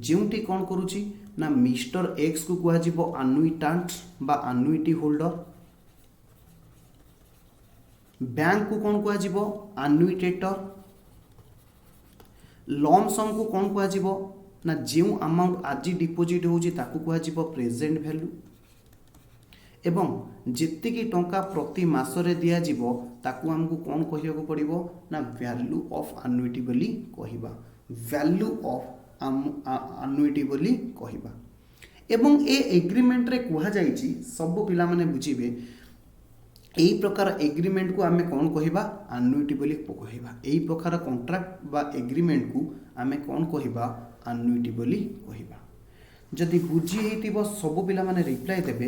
ଯେଉଁଠି କ'ଣ କରୁଛି ନା ମିଷ୍ଟର ଏକ୍ସକୁ କୁହାଯିବ ଆନୁଇଟାଣ୍ଟ ବା ଆନୁଇଟି ହୋଲ୍ଡର। ବ୍ୟାଙ୍କକୁ କ'ଣ କୁହାଯିବ? ଆନୁଇଟେଟର। ଲମ୍ ସମକୁ କ'ଣ କୁହାଯିବ ନା ଯେଉଁ ଆମାଉଣ୍ଟ ଆଜି ଡିପୋଜିଟ୍ ହେଉଛି ତାକୁ କୁହାଯିବ ପ୍ରେଜେଣ୍ଟ ଭ୍ୟାଲ୍ୟୁ। ଏବଂ ଯେତିକି ଟଙ୍କା ପ୍ରତି ମାସରେ ଦିଆଯିବ ତାକୁ ଆମକୁ କ'ଣ କହିବାକୁ ପଡ଼ିବ ନା ଭ୍ୟାଲ୍ୟୁ ଅଫ୍ ଆନୁଇଟି ବୋଲି କହିବା। ଭ୍ୟାଲ୍ୟୁ ଅଫ୍ ଆନୁଇଟି ବୋଲି କହିବା। ଏବଂ ଏ ଏଗ୍ରିମେଣ୍ଟରେ କୁହାଯାଇଛି, ସବୁ ପିଲାମାନେ ବୁଝିବେ, ଏହି ପ୍ରକାର ଏଗ୍ରିମେଣ୍ଟକୁ ଆମେ କ'ଣ କହିବା? ଆନୁଇଟି ବୋଲି କହିବା। ଏହି ପ୍ରକାର କଣ୍ଟ୍ରାକ୍ଟ ବା ଏଗ୍ରିମେଣ୍ଟକୁ ଆମେ କ'ଣ କହିବା? ଆନୁଇଟି ବୋଲି କହିବା। ଯଦି ବୁଝି ହେଇଥିବ ସବୁ ପିଲାମାନେ ରିପ୍ଲାଏ ଦେବେ,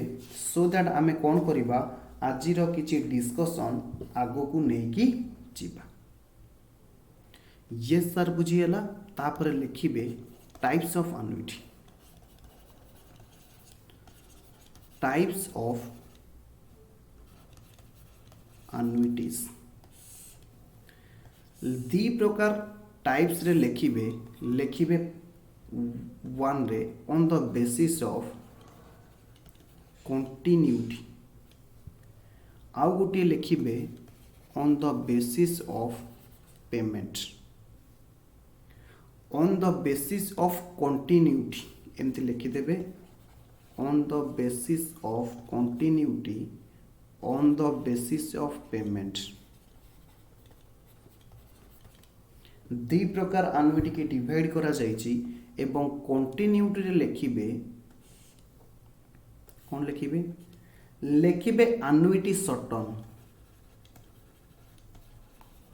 ସୋ ଦ୍ୟାଟ୍ ଆମେ କ'ଣ କରିବା ଆଜିର କିଛି ଡିସ୍କସନ୍ ଆଗକୁ ନେଇକି ଯିବା। ୟେସ୍ ସାର୍ ବୁଝିଗଲା। ତାପରେ ଲେଖିବେ types of annuity. Types of annuities ଦି ପ୍ରକାର टाइप्स रे लिखिबे 1 रे on the basis of continuity, आउ गोटे लिखिबे on the basis of payment. On the basis of continuity एमती लिखिदेबे on the basis of continuity, on the basis of payment. दी प्रकार आनुइटी के डिवाइड करा जाइछि एवं कंटिन्यूटी रे लिखिबे कौन लिखिबे? लिखिबे आनुइटी शॉर्ट टर्म,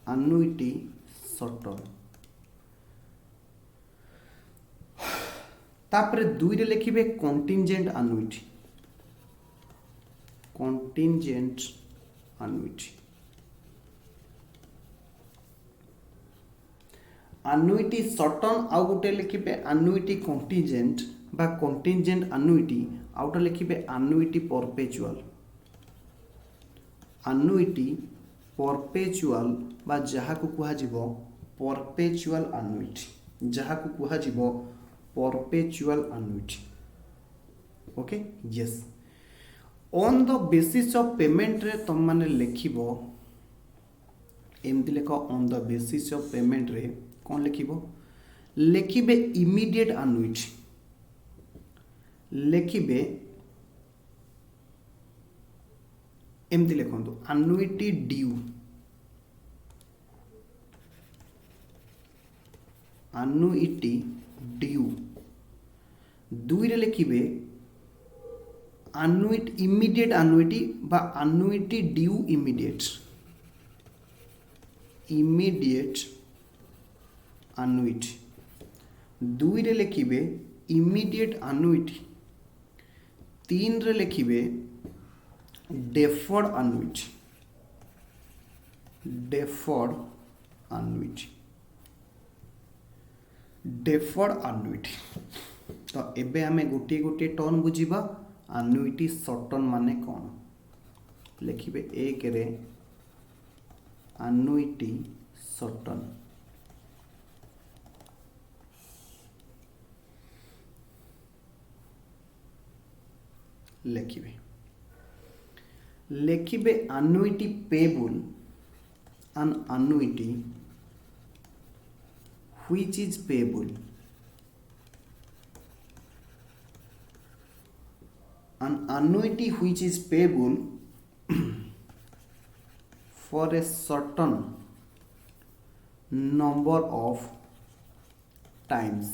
आनुइटी शॉर्ट टर्म। तापरे 2 रे लिखिबे कंटिंजेंट आनुइटी, कंटिंजेंट आनुइटी। आनुइटी शॉर्ट टर्म आउ गोटे लिखिबे आनुइटी कंटिंजेंट बा कंटिंजेंट आनुइटी, आउटा लिखिबे आनुइटी परपेचुअल। आनुइटी परपेचुअल बा जहा को कुहा जिवो परपेचुअल आनुइटी, जहा को कुहा जिवो perpetual annuity. Okay yes. On the basis of payment रे तुम माने लिखिबो एमती लेख on the basis of payment रे कौन लिखिबे इमीडिएट आनुइटी लिखिबे एमती लिखंतु आनुइटी ड्यू आनुइटी ड्यू दुई रे लिखिबे आनुइट इमीडिएट आनुइटी बा आनुइटी ड्यू इमीडिएट आनुइटी दुई रे लिखिबे इमीडिएट आनुइटी तीन रे लिखिबे डेफर्ड आनुइटी तो एबे आमे गोटे गोटे टर्न बुझीबा आनुइटी सर्ट टर्न माने कौन लिखिबे एक रे आनुइटी सर्ट टर्न लिखिबे annuity payable an annuity which is payable an annuity which is payable for a certain number of times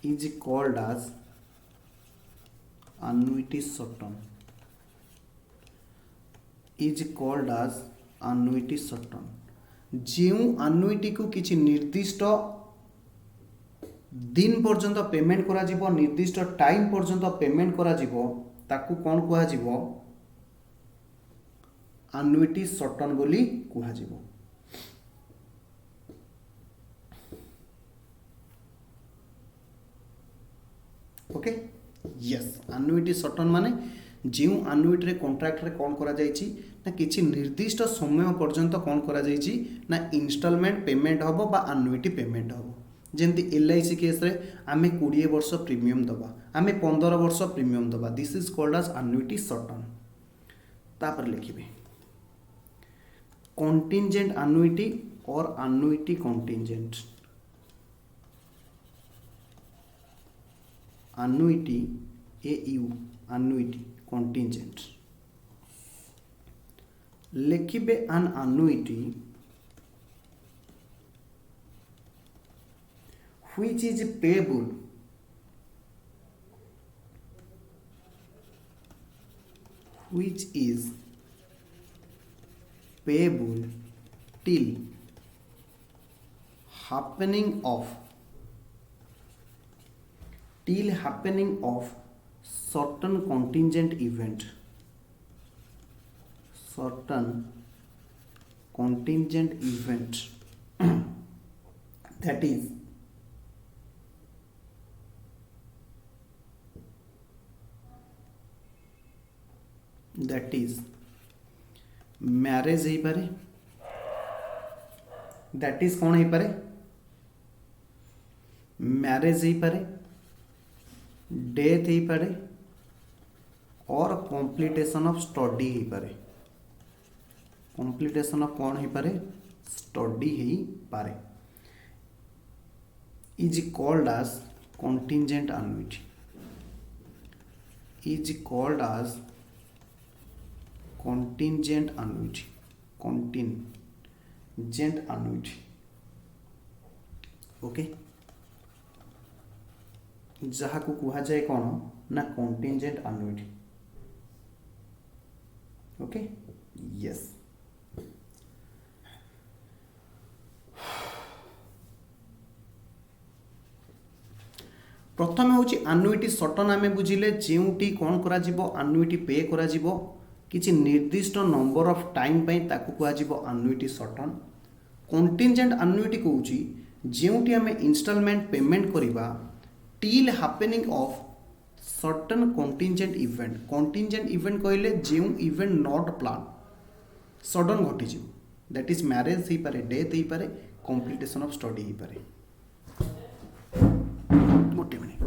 is called as annuity short term जो annuity को किसी निर्दिष्ट दिन पर्यंत पेमेंट करा जिवो निर्दिष्ट टाइम पर्यंत पेमेंट करा जिवो ताकू कौन कुहा जिवो annuity short term बोली कुहा जिवो okay yes annuity short term माने जो annuity रे कॉन्ट्रैक्ट रे कौन करा जायछि ना किछि निर्दिष्ट समय पर्यंत कौन करा जायछि ना इंस्टॉलमेंट पेमेंट हबो बा annuity पेमेंट हबो जेंति LIC केस रे आमे 20 वर्ष प्रीमियम दबा आमे 15 वर्ष प्रीमियम दबा this is called as annuity short term तापर लिखिबे contingent annuity और annuity contingent annuity AU annuity contingent लिखिबे an annuity which is payable till happening of certain contingent event that is marriage ही पारे दैट इज कौन ही पारे marriage ही पारे डेथ ही पारे और कॉम्प्लीटेशन ऑफ स्टडी ही पारे कॉम्प्लीटेशन ऑफ कौन ही पारे स्टडी ही पारे is called as contingent annuity contingent annuity okay जहा को कुहा जाए कौन ना contingent annuity ओके यस प्रथम हूँ annuity short term आमे बुझिले जेउटी कौन करा जिवो annuity पे करा जिवो किसी निर्दिष्ट नंबर ऑफ टाइम पई ताकू कुआ जिवो annuity short term contingent annuity कहूची जेउटी आमे इंस्टॉलमेंट पेमेंट करिबा till happening of certain contingent event कहले जेउ इवेंट नॉट प्लान सडन घटी जिवो दैट इज मैरेज ही पारे डेथ ही पारे कॉम्प्लीटेशन ऑफ स्टडी ही पारे गोटे मिनिट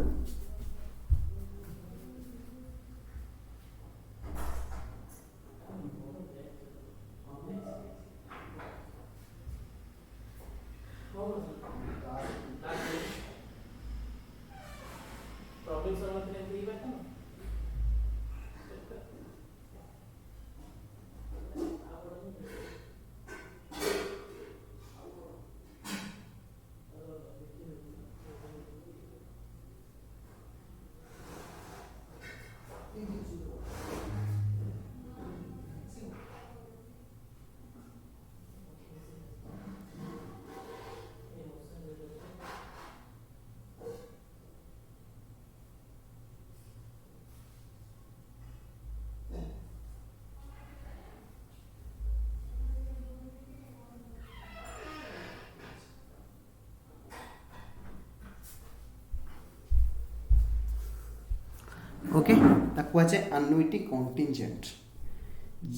ओके ताको आछे एनुइटी कंटिजेंट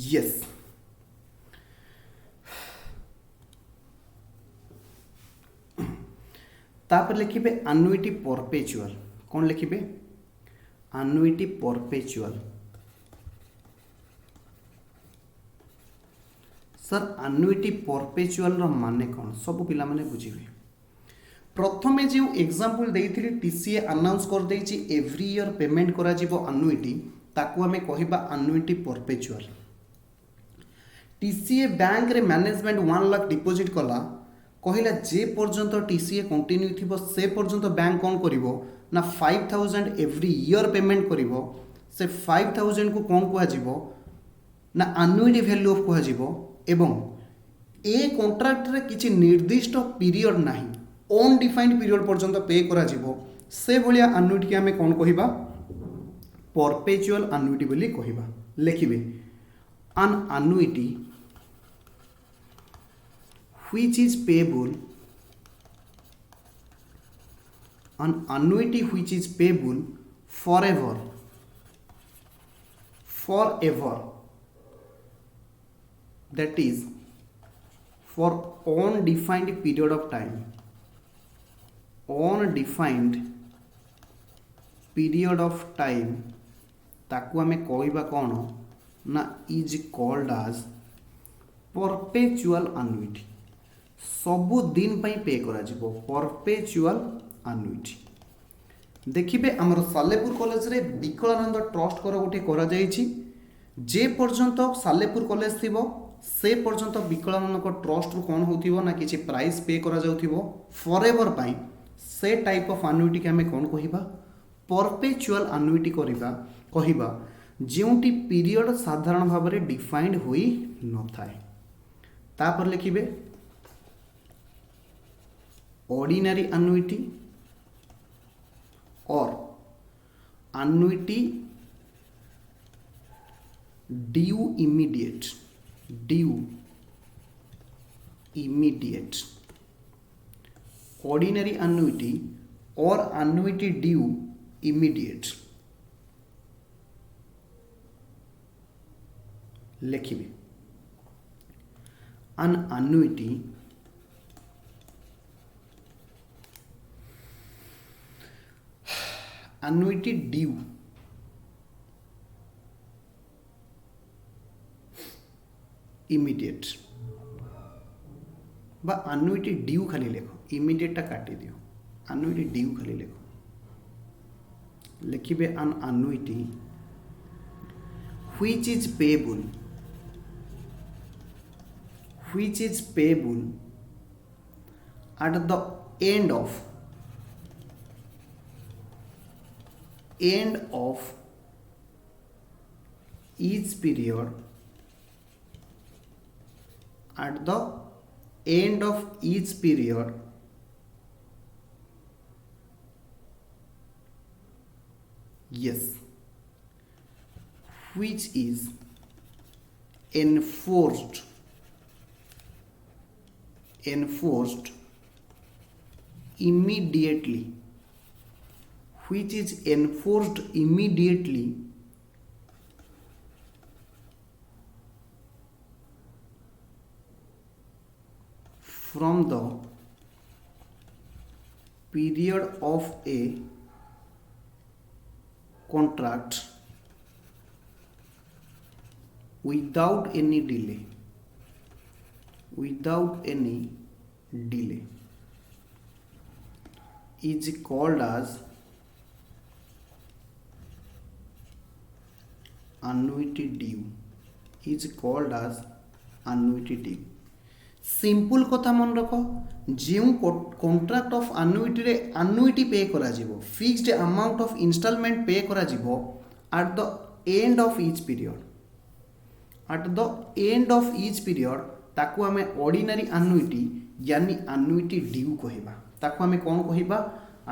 यस तापर लिखिबे एनुइटी परपेचुअल कौन लिखिबे annuity perpetual sir annuity perpetual रो माने कौन सब पिला माने बुझिबे प्रथमे जो एग्जांपल देइथिली टीसीए अनाउंस कर देइछि एवरी ईयर पेमेंट करा जिवो एनुइटी ताकू हमें कहिबा एनुइटी परपेचुअल टीसीए बैंक रे मैनेजमेंट 1 लाख डिपॉजिट कला कहिला जे पर्यंत टीसीए कंटिन्यू थिबो से पर्यंत बैंक कौन करिवो ना 5000 एवरी ईयर पेमेंट करिवो से 5000 को कौन कुआ जिवो ना एनुइटी वैल्यू ऑफ कुआ जिवो एवं ए कॉन्ट्रैक्ट रे किछि निर्दिष्ट पीरियड नाही अनडिफाइंड पीरियड पर्यंत पे करा जिवो से भलिया एनुइटी के हमें कौन कहिबा परपेचुअल एनुइटी बोली कहिबा लिखिबे an annuity which is payable forever that is for undefined period of time ताकू हमें कहवा कौन ना is called as perpetual annuity सबु दिन पे करा जिवो परपेचुअल एनुइटी देखिबे हमर सालेपुर कॉलेज रे विकलानंद ट्रस्ट कर गोटे करा जायछि जे पर्यंत सालेपुर कॉलेज थिबो से पर्यंत विकलानंद को ट्रस्ट रु कौन होथिबो ना किछि प्राइस पे करा जाउथिबो फॉरएवर पाई से टाइप ऑफ एनुइटी के हमें कौन कहिबा परपेचुअल एनुइटी कहिबा जोटी पीरियड साधारण भाव में डिफाइंड होई न थाए तापर लिखिबे ऑर्डिनरी एनुइटी और annuity due immediate ordinary annuity और एनुइटी ड्यू इमीडिएट लिखिबे an annuity due immediate बा annuity due खाली लिखो immediate टा काटी दियो annuity due खाली लिखो लिखिबे an annuity which is payable at the end of each period yes which is enforced immediately from the period of a contract without any delay is called as annuity due, is called as annuity due. Simple कथा मन रख, जो contract of annuity रे annuity पे करा जीवो, fixed amount of instalment pay करा जीवो at the end of each period, at the end of each period ताकू आमे ऑर्डिनरी annuity यानी annuity due कहबा। ताकू आमे कौन कहबा?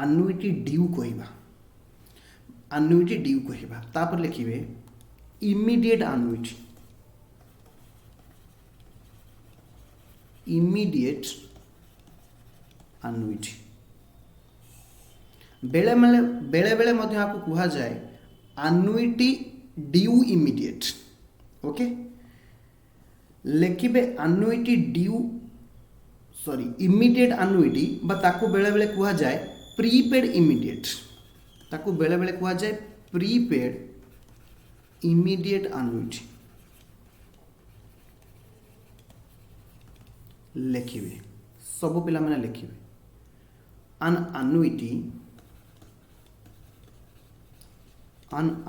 annuity due कहबा, annuity due कहबा। तापर लिखिबे immediate annuity, immediate annuity। बेले बेले मध्य आपको कहा जाए annuity due immediate। ओके, लिखिबे annuity due sorry immediate annuity बा ताको बेले बेले कहा जाए prepaid immediate, ताको बेले बेले कहा जाए prepaid immediate annuity। लिखिबे सब पिला मैंने लिखिबे an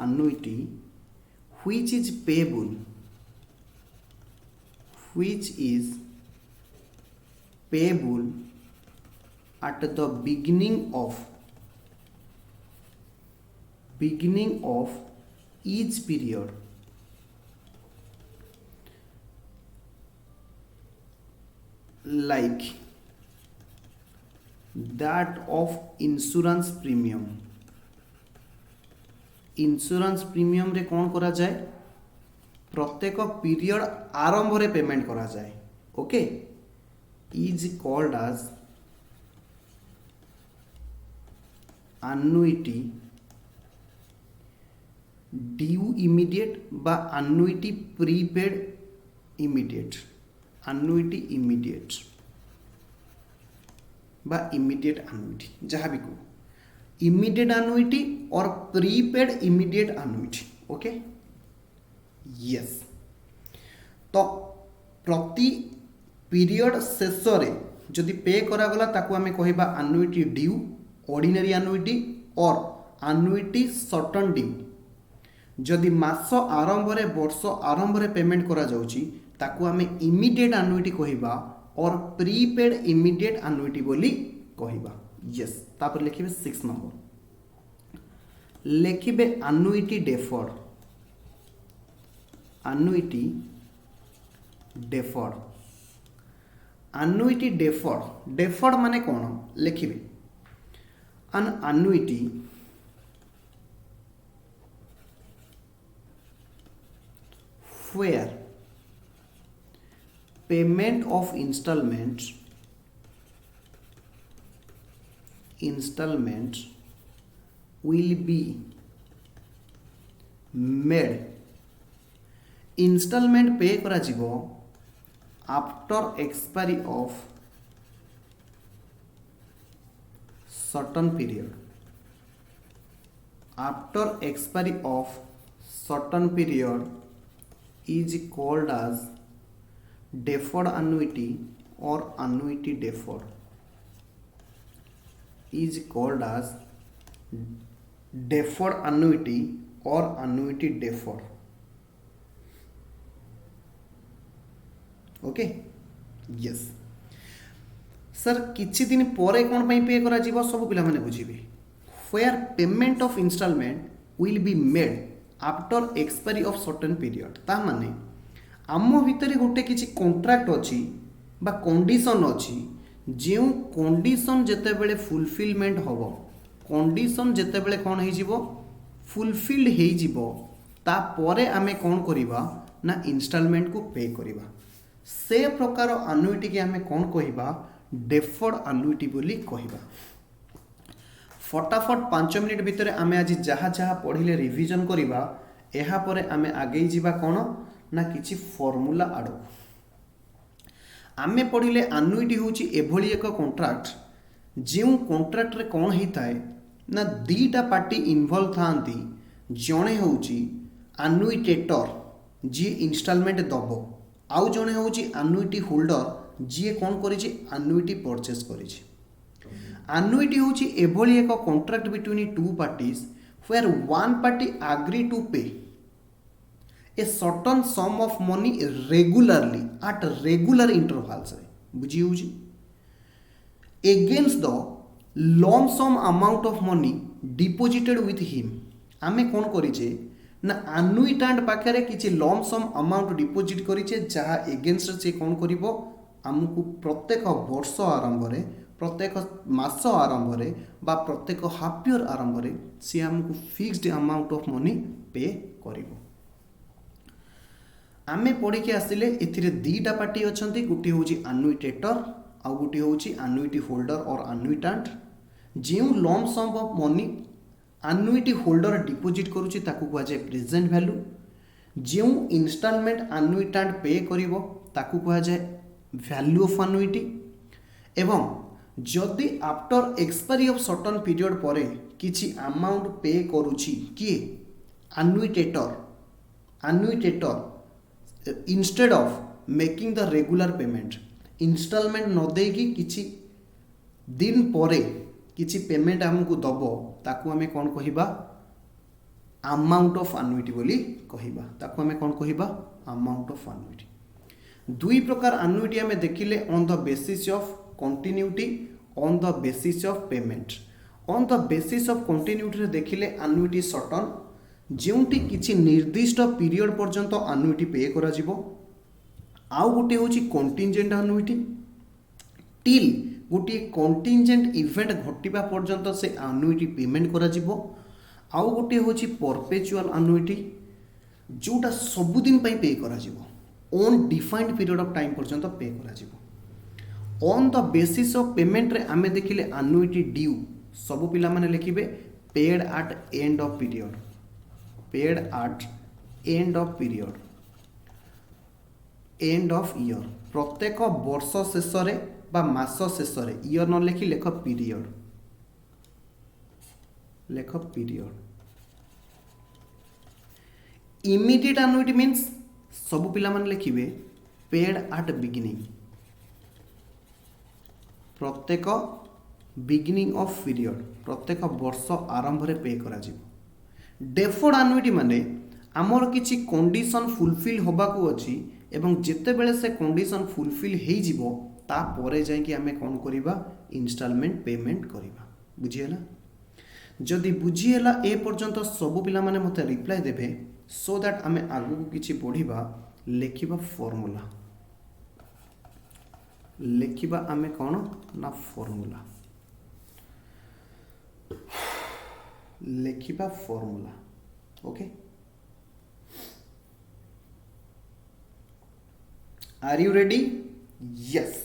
annuity which is payable, which is payable at the beginning of each period, like that of insurance premium। Insurance premium रे कौन करा जाए? प्रत्येक पीरियड आरंभ रे पेमेंट करा जाए। Okay, is called as annuity due immediate बा annuity prepaid immediate, annuity immediate बा immediate annuity, जहाँ भी को immediate annuity और prepaid immediate annuity। Okay, yes. तो प्रति पीरियड शेष रे जदि पे करा गला ताकू आमे कहबा annuity due, ordinary annuity और annuity shortened due। जदि मास आरंभ रे वर्ष आरंभ रे पेमेंट करा जाउची ताकू आमे immediate annuity कहबा और prepaid immediate annuity बोली कहबा। यस, तापर लिखिबे 6 number, लिखिबे annuity deferred, annuity deferred, annuity deferred, deferred माने कौन? लिखिबे an annuity where payment of installment will be made, installment पे करा जीवो after expiry of certain period, after expiry of certain period is called as deferred annuity or annuity deferred, is called as deferred annuity or annuity deferred। Okay, yes sir, किछि दिन परे कोन पई पे करा जीवो सब पिला माने बुझिबे। where payment of installment will be made after expiry of certain period, ता माने आम भितर गोटे किछि कॉन्ट्रैक्ट अछि बा कंडीशन अछि, जो कंडीशन जेते बेले फुलफिलमेंट होबो, कंडीशन जेते बेले कोन हे जिवो फुलफिल्ड हे जिवो, ता परे आमे कोन करिबा ना इंस्टॉलमेंट को पे करिबा। से प्रकार एन्युटी के आमे कोन कहिबा? डेफर्ड एन्युटी बोली कहिबा। फटाफट 5 मिनिट भितर आमे आज जहाँ जहाँ पढ़िले रिविजन करिबा, एहा परे आमे आगे जीवा कोन ना किछि फॉर्मूला आडो। आमे पढ़िले एन्युटी होची एभली एक कॉन्ट्रैक्ट जो कॉन्ट्रैक्ट रे कोन हेताय ना दीटा पार्टी इन्वॉल्व थांती। जणे होची एन्युटेटर जी इंस्टॉलमेंट दबो, आउ जणे होची एन्युटी होल्डर जी कोन करिछि एन्युटी परचेस करिछि। annuity होची एभली एक contract between two parties where one party agree to pay a certain sum of money regularly at regular intervals बुझी होची against the lump sum amount of money deposited with him आमे कौन करिचे ना अनुइटांट पाखरे किछि लम्प सम अमाउंट डिपोजिट करिचे जहा against से कौन करिवो हमकु प्रत्येक वर्ष आरंभ रे प्रत्येक मास आरंभ रे बा प्रत्येक हाफ ईयर आरंभ रे से हमकु फिक्स्ड अमाउंट ऑफ मनी पे करिवो आमे पढ़ी के आसिले एथिरे दीटा पार्टी अछंती गुटी होची अनुइटेटर आ गुटी होची अनुइटी होल्डर और अनुइटांट जेउ lump sum of money annuity holder deposit करूची ताकू कुआ जाय प्रेजेंट वैल्यू जेउ इंस्टॉलमेंट अनुइटांट पे करिवो ताकू कुआ जाय वैल्यू ऑफ अनुइटी एवं जदि after expiry of certain period परे किछि अमाउंट पे करूची किए annuitator instead of making the regular payment installment न देगी किछि दिन परे किछि पेमेंट हमकु दबो ताकू हमें कौन कहिबा अमाउंट ऑफ अनुइटी बोली कहिबा ताकू हमें कौन कहिबा अमाउंट ऑफ अनुइटी दुई प्रकार अनुइटी हमें देखिले on the basis of continuity on the basis of payment on the basis of continuity रे देखिले अनुइटी सर्टन जेउटी किछि निर्दिष्ट पीरियड पर्यंत अनुइटी पे करा जिवो आउ गोटे होची कंटिंजेंट अनुइटी टिल गोटे कंटिंजेंट इवेंट घटिबा पर्यंत से अनुइटी पेमेंट करा जिवो आउ गोटे होची परपेचुअल अनुइटी जोटा सबुदिन पे करा जिवो on defined period of time पर्यंत पे करा जिवो on the basis of payment रे आमे देखिले अनुइटी ड्यू सब पिला माने लिखिबे paid at end of period paid at end of period end of year प्रत्येक वर्ष शेष रे बा मास शेष रे ईयर न लिखि लेख पीरियड इमीडिएट अनुइटी मीन्स सब पिला माने लिखिबे पेड एट बिगिनिंग प्रत्येक बिगिनिंग ऑफ पीरियड प्रत्येक वर्ष आरंभ रे पे करा जिवो डेफर्ड अनुइटी माने आमर किछि कंडीशन फुलफिल होबा को अछि एवं जेते बेले से कंडीशन फुलफिल हेई जिवो ता परे जाय कि हमें कोन करिबा इंस्टॉलमेंट पेमेंट करिबा बुझियला जदि बुझियला ए पर्यंत सब पिला माने मते रिप्लाई देबे सो दैट हमें आगु किछि पढिबा लेखिबा फार्मूला लेखिबा हमें कोन ना फार्मूला लेखिबा formula okay are you ready yes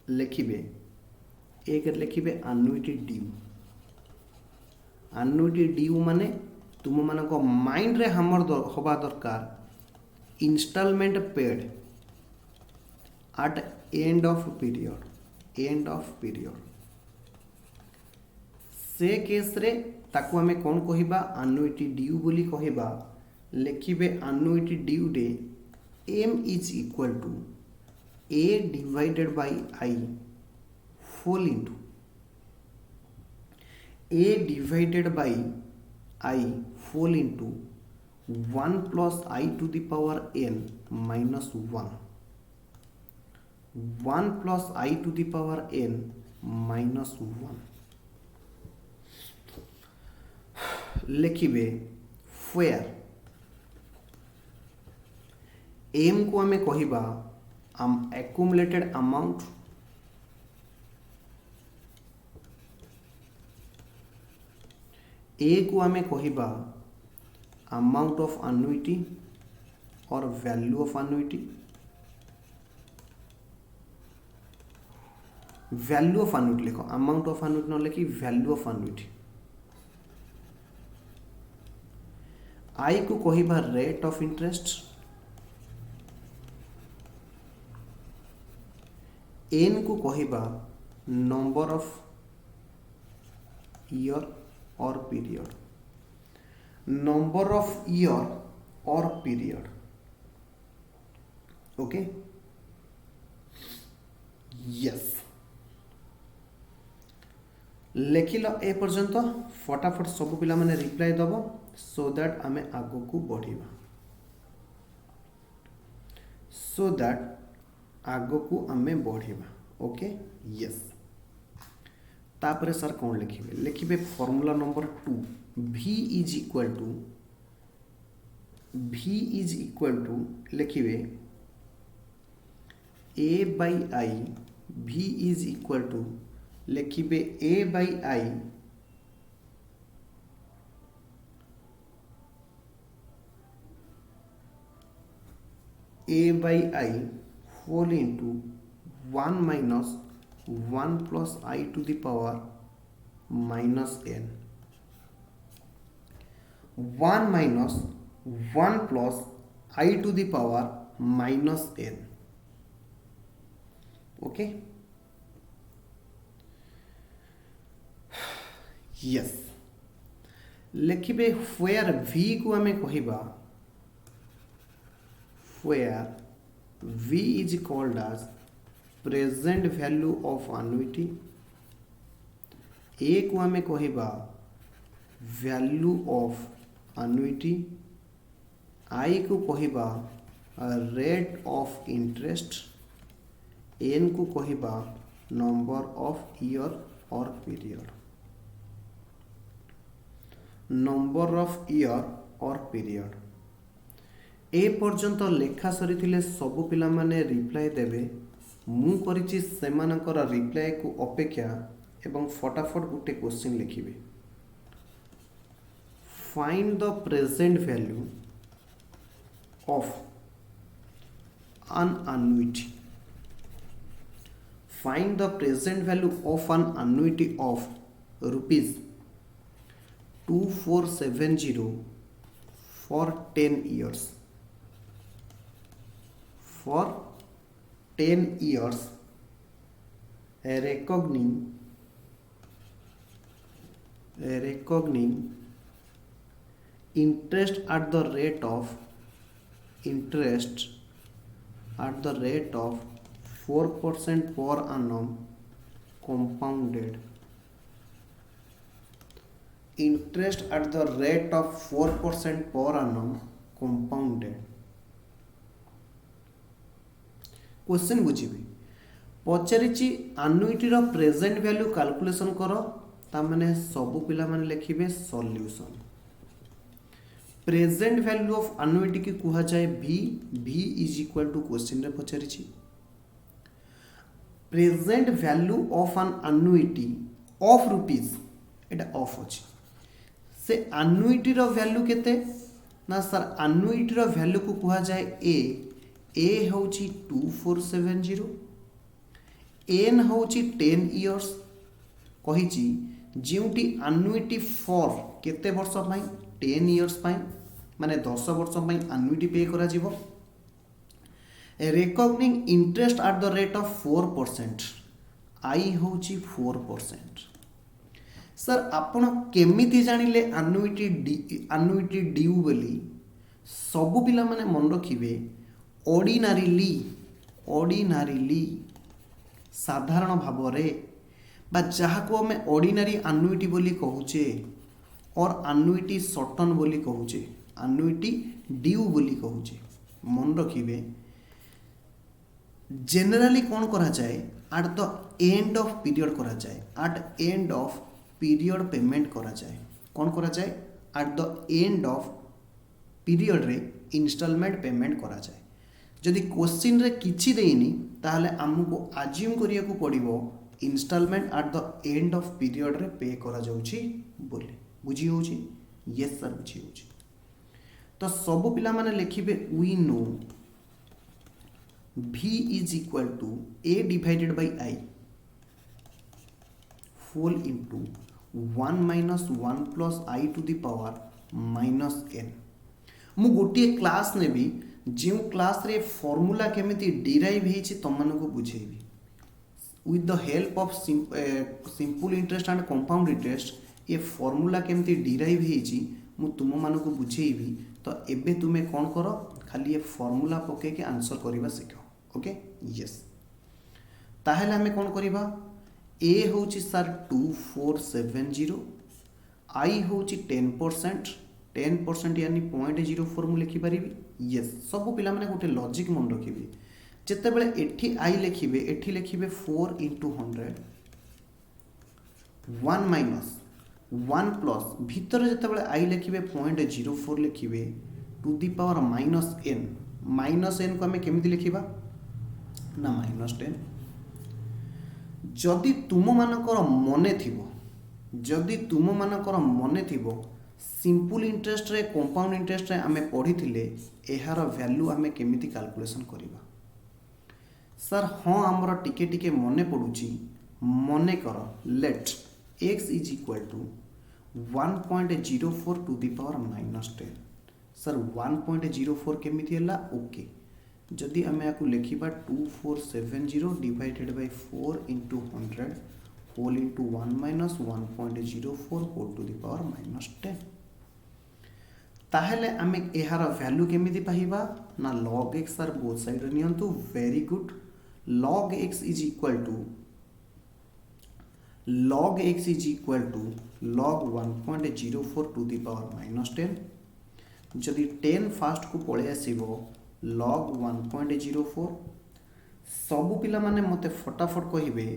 लिखिबे एक लिखिबे अनुइटी ड्यू माने तुम मानक माइंड रे हमर होबा दरकार installment paid at end of period से केस रे ताकू हमें कौन कहिबा अनुइटी ड्यू बोली कहिबा लिखिबे annuity due the M is equal to a divided by I whole into a divided by I whole into 1 plus I to the power n minus 1 1 plus I to the power n minus 1 लिखिबे where m को हमें कहिबा accumulated amount A को हमें कहिबा amount of annuity और value of annuity लिखो amount of annuity न लिखी value of annuity I को कहिबा rate of interest n को कहिबा नंबर ऑफ ईयर और पीरियड नंबर ऑफ ईयर और पीरियड ओके यस लेखिल ए पर्यंत फटाफट सब पिला माने रिप्लाई दब सो दैट आमे आगो को बढ़िबा सो दैट आगो को आमे बढ़िबा ओके यस तापर सर कौन लिखिबे लिखिबे formula number 2 v is equal to लिखिबे a by I v is equal to लिखिबे a by I whole into 1 minus 1 plus I to the power minus n 1 minus 1 plus I to the power minus n okay yes लिखिबे where v को हमें कहिबा where v is called as present value of annuity a को हमें कहिबा value of annuity I को कहिबा rate of interest n को कहिबा number of year or period number of year or period ए पर्यंत लेखा सरी सबु पिला माने रिप्लाई देवे मु करिछि सेमानकर रिप्लाई को अपेक्षा एवं फटाफट गोटे क्वेश्चन लिखिबे find the present value of an annuity find the present value of an annuity of rupees 2470 for 10 years for 10 years reckoning interest at the rate of 4% per annum compounded interest at the rate of 4% per annum compounded question बुझिबे पचारिछि annuity रो present value calculation करो ता माने सब पिला माने लिखिबे solution present value of annuity की कुहा जाए v is equal to question रे पचारिछि present value of an annuity ऑफ रुपीस एटा ऑफ अछि से annuity रो वैल्यू केते ना सर annuity रो वैल्यू को कुहा जाए a होची 2470 n होची 10 इयर्स कहिची जेउटी annuity फॉर केते वर्ष पई 10 इयर्स पई माने 10 वर्ष पई annuity पे करा जीवो reckoning interest at the rate of 4% I होची 4% सर आपण केमिति जानिले annuity ड्यू बोली सब पिला माने मन रखिबे ऑर्डिनारीली साधारण भाव रे बा जहाँ को आम ऑर्डिनरी आनुइटी बोली कहूचे और आनुइटी सर्टन बोली कहूचे आनुइटी ड्यू बोली कहूचे मन रखिबे जनरली कौन करा जाए at the end of period करा जाए at end of period payment करा जाए कौन करा जाए at the end of period रे इंस्टॉलमेंट पेमेंट करा जाए जदि क्वेश्चन रे किछि देइनी ताहले हमको अज्यूम करिया को पड़िबो installment at the end of period रे पे करा जाउची बोले बुझी होउची यस सर बुझी होउची तो सब पिला माने लिखिबे we know v is equal to a divided by I whole into 1 minus 1 plus I to the power minus n मु गोटे क्लास नेबी जो क्लास रे फॉर्मूला केमिति डिराइव हेछि तुम मानको बुझेबी with the help of simple interest and compound interest ये फॉर्मूला केमिति डिराइव हेछि मु तुम मानको बुझेबी तो एबे तुमे कोन करो खाली ये फॉर्मूला पके के आंसर करबा सिखो ओके यस ताहले आमे कौन करिबा ए होची सर 2470 आई होची 10% यानी 0.04 मु लिखि पारिबी यस सब पिला माने गोटे लॉजिक मन रखिबे जेते बेले एठी आई लिखिबे एठी लिखिबे 4 into 100 1 minus 1 plus भीतर जेते बेले आई लिखिबे 0.04 लिखिबे to the power minus n को आमे केमिति लिखिबा ना -10 जदि तुम मानकर मने थिबो सिंपल इंटरेस्ट रे कंपाउंड इंटरेस्ट रे आमे पढ़ी एहार वैल्यू आमे केमिति कैलकुलेशन करिबा सर हाँ आमर टिके टिके मने पड़ुची मने कर let x is equal to 1.04 to the power -10 sir 1.04 केमिति हला ओके जदि आमे आकु लेखिबा 2470 divided by 4 into 100 whole into 1 minus 1.04 whole to the power -10 ताहेले आमे एहार वैल्यू केमिति पाहिबा ना log x sir both side रे नियंतु very good log x is equal to log 1.04 to the power -10 जदि 10 फास्ट को पळे आसीबो log 1.04 सब पिला माने मते फटाफट कहिबे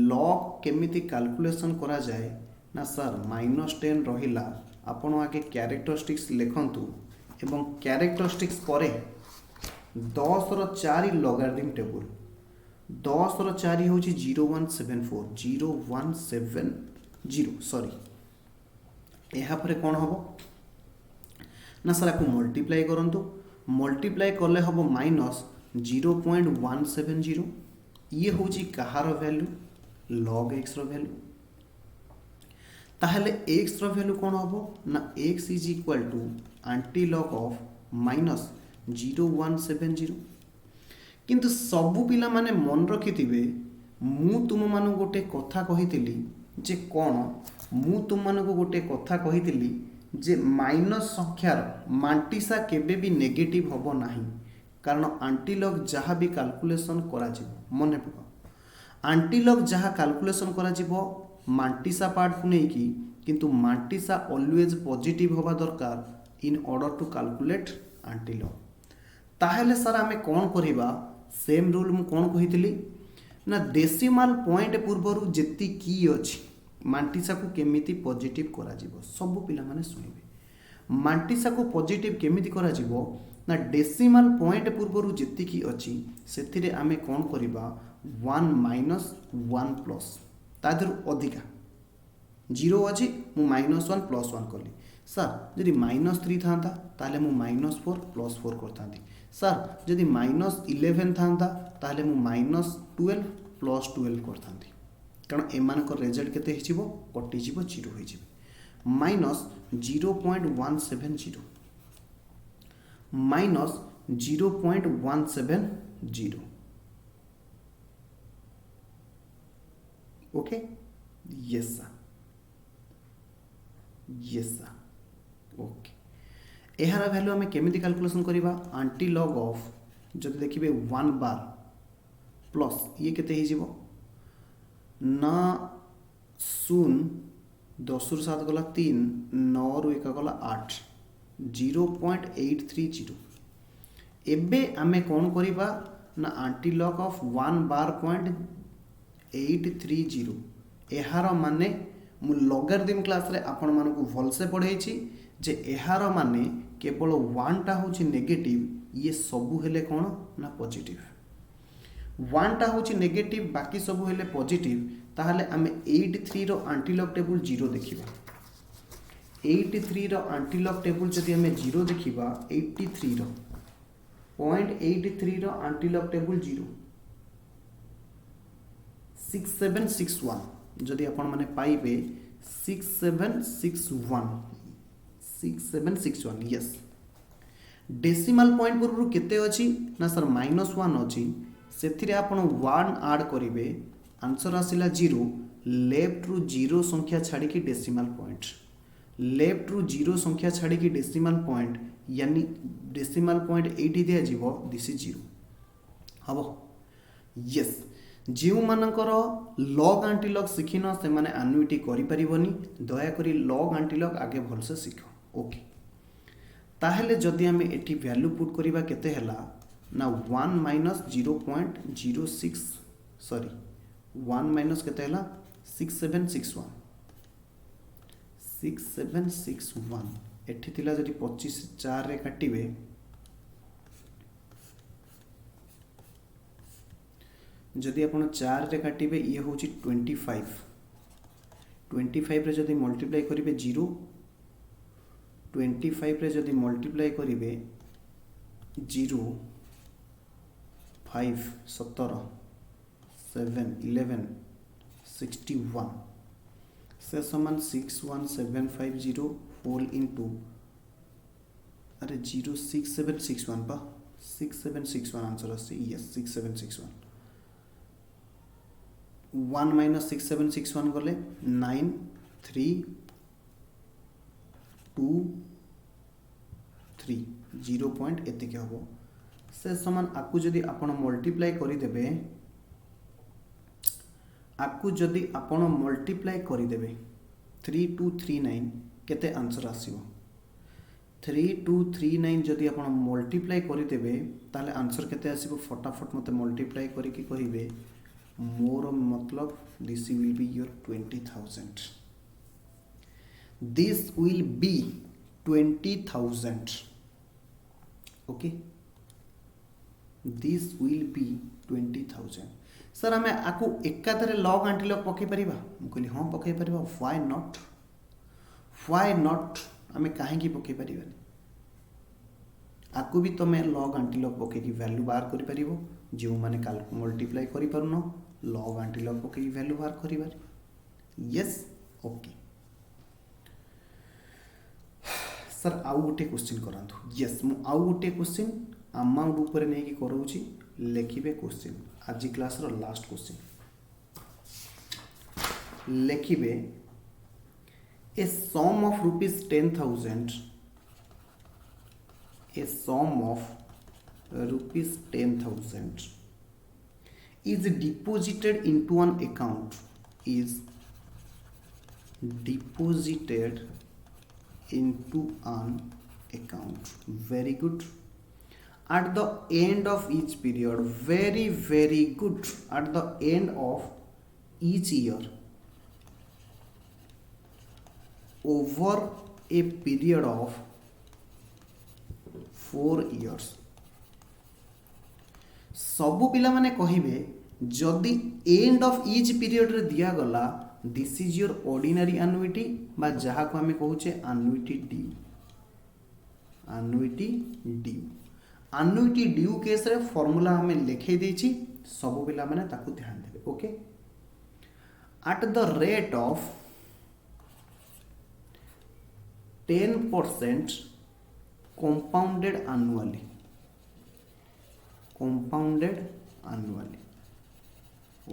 log केमिति कैलकुलेशन करा जाए ना सर -10 रहिला आपण आगे कैरेक्टरिस्टिक्स लिखंतु एवं कैरेक्टरिस्टिक्स परे 10 रो 4 लॉगरिथम टेबल 10 रो 4 होची 0170 सॉरी एहा परे कोन हबो ना सर आपको मल्टीप्लाई करंतु मल्टीप्लाई करले हबो -0.170 ये होची कहार वैल्यू log x रो वैल्यू ताहले x रो वैल्यू कोन हबो ना x is equal to antilog of -0170 किंतु सबु पिला माने मन रखिथिबे मु तुम मानु गोटे कथा कहितली जे कोन मु तुम मानु गोटे कथा कहितली जे माइनस संख्यार मांटिसा केबे भी नेगेटिव हबो नाही कारण आंटीलॉग जहाँ भी कैलकुलेशन करा जिवो मने पका आंटीलॉग जहाँ कैलकुलेशन करा जिवो मांटिसा पार्ट को नहीं की किंतु मांटिसा ऑलवेज पॉजिटिव होबा दरकार in order to calculate antilog ताहेले सर आमे कोन करिबा सेम रूल मु कोन कहितली ना डेसिमल पॉइंट पूर्वरु जेति की अछि मांटिसा को केमिति पॉजिटिव करा जिवो सब पिला माने सुनिबे मांटिसा को पॉजिटिव केमिति करा जिवो ना डेसिमल पॉइंट पूर्वरु जेति की अछि सेथिरे आमे कोन करिबा 1 minus 1 प्लस तादर अधिका 0 अछि मु -1 प्लस 1 कली सर जदि -3 थांता ताले मु -4 प्लस 4 करतांती सर जदि -11 थांता ताले मु -12 प्लस 12 करतांती कारण एमान को रिजल्ट केते हिचिबो कटि जिवो 0 होई जिवो -0.170 -0.170 ओके यस सर ओके एहार वैल्यू आमे केमिति कैलकुलेशन करिबा आंटी लॉग ऑफ जदि देखिबे 1 बार प्लस ये केते ही जिवो ना 0 10 रु 7 गला 3 9 रु 1 गला 8 0.830 एबे आमे कोन करिबा ना anti log of 1 bar point 830 एहार माने मु लॉगरिथम क्लास रे आपण मानकु भल से पढाइछि जे एहार माने केवल 1 टा होछि नेगेटिव ये सबु हेले कोन ना पॉजिटिव 1 टा होछि नेगेटिव बाकी सबु हेले पॉजिटिव ताहले आमे 83 रो एंटीलॉग टेबल 0 देखिबा 83 रो एंटीलॉग टेबल जदि आमे 0 देखिबा 83 रो 0.83 रो एंटीलॉग टेबल 0 6761 जदि आपण माने पाइबे 6761 यस डेसिमल पॉइंट पूर्व केते अछि ना सर -1 अछि सेथिरे आपण 1 ऐड करिवे आंसर आसिला 0 लेफ्ट रु 0 संख्या छाड़ी की डेसिमल पॉइंट लेफ्ट रु 0 संख्या छाड़ी की डेसिमल पॉइंट यानी डेसिमल पॉइंट 80 दिया जीवो दिस इज 0 हबो यस जो मानकर लॉग एंटीलॉग शिखिन से माने आनुइटी करि परिबनी दयाकरी लॉग एंटीलॉग आगे भलसे शिख ओके ताहेले जदि आमे एठी वैल्यू पुट करिबा केते हला ना 1 माइनस 0.06 सॉरी 1 माइनस केते हला 6761 एठी थिला जदि 25 4 रे काटिबे जदि आपण 4 रे काटिबे ये होची 25 रे जदि मल्टीप्लाई करिबे 0 25 रे जदि मल्टीप्लाई करिबे 0 5 17 7 11 61 से समान 61750 होल इनटू अरे 06761 पा 6761 आंसर आसे यस 6761 1 माइनस 6761 गले 9 3 2 3 0 पॉइंट एतिक हम से समान आपको जदि आपण मल्टीप्लाई करदेवे आपको जदि आपण मल्टीप्लाई करदेवे 3239 केते आंसर आसीबो 3239 जदि आपण मल्टीप्लाई करदेवे ताले आंसर केते आसीबो फटाफट मते मल्टीप्लाई करिकि कहिबे मोर मतलब this will be your 20,000 this will B 20,000 okay this will B 20,000 sir आम आपको एकाधरे लॉग एंटीलॉग पकई पारिबा मु कहली हाँ पकई पारिबा व्हाई नॉट आम कहीं पकई पारिबानी आपको भी तुम लॉग एंटीलॉग पकई वैल्यू बाहर कर पारिबो जो माने मल्टीप्लाई करि पारुनो लॉग एंटीलॉग पकई वैल्यू बाहर करिबार यस ओके सर आउ गोटे क्वेश्चन करंतु यस मु आउ गोटे क्वेश्चन अमाउंट ऊपर नहीं कि करोची लिखिबे क्वेश्चन आज क्लास रो लास्ट क्वेश्चन लिखिबे a sum of rupees 10,000 a sum of rupees 10,000 is deposited into an account is deposited into an account very good at the end of each period very good at the end of each year over a period of 4 years सबु पिला माने कहिबे जदि and of each period रे दिया गला this is your ordinary annuity बा जहा को हमें कहूचे एनुइटी ड्यू केस रे फार्मूला हमें लिखे देछि सबु पिला माने ताकू ध्यान देबे okay at the rate of 10% compounded annually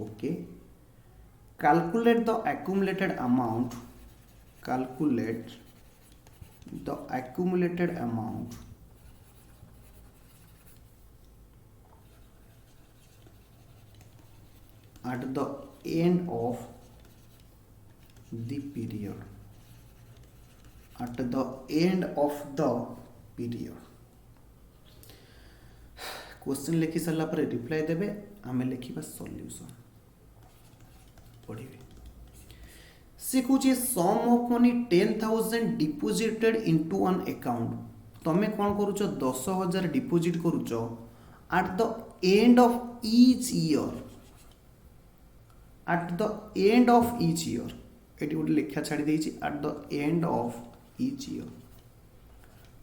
okay calculate the accumulated amount at the end of the period question लिखि सारा पर रिप्लाई देबे आमे लिखिबा सॉल्यूशन पढ़िबे से कुछ sum of money 10,000 deposited into an account तमे कोन करूछ 10,000 डिपोजिट करूछ at the end of each year एटी गोटे लेखा छाड़ी देछि at the end of each year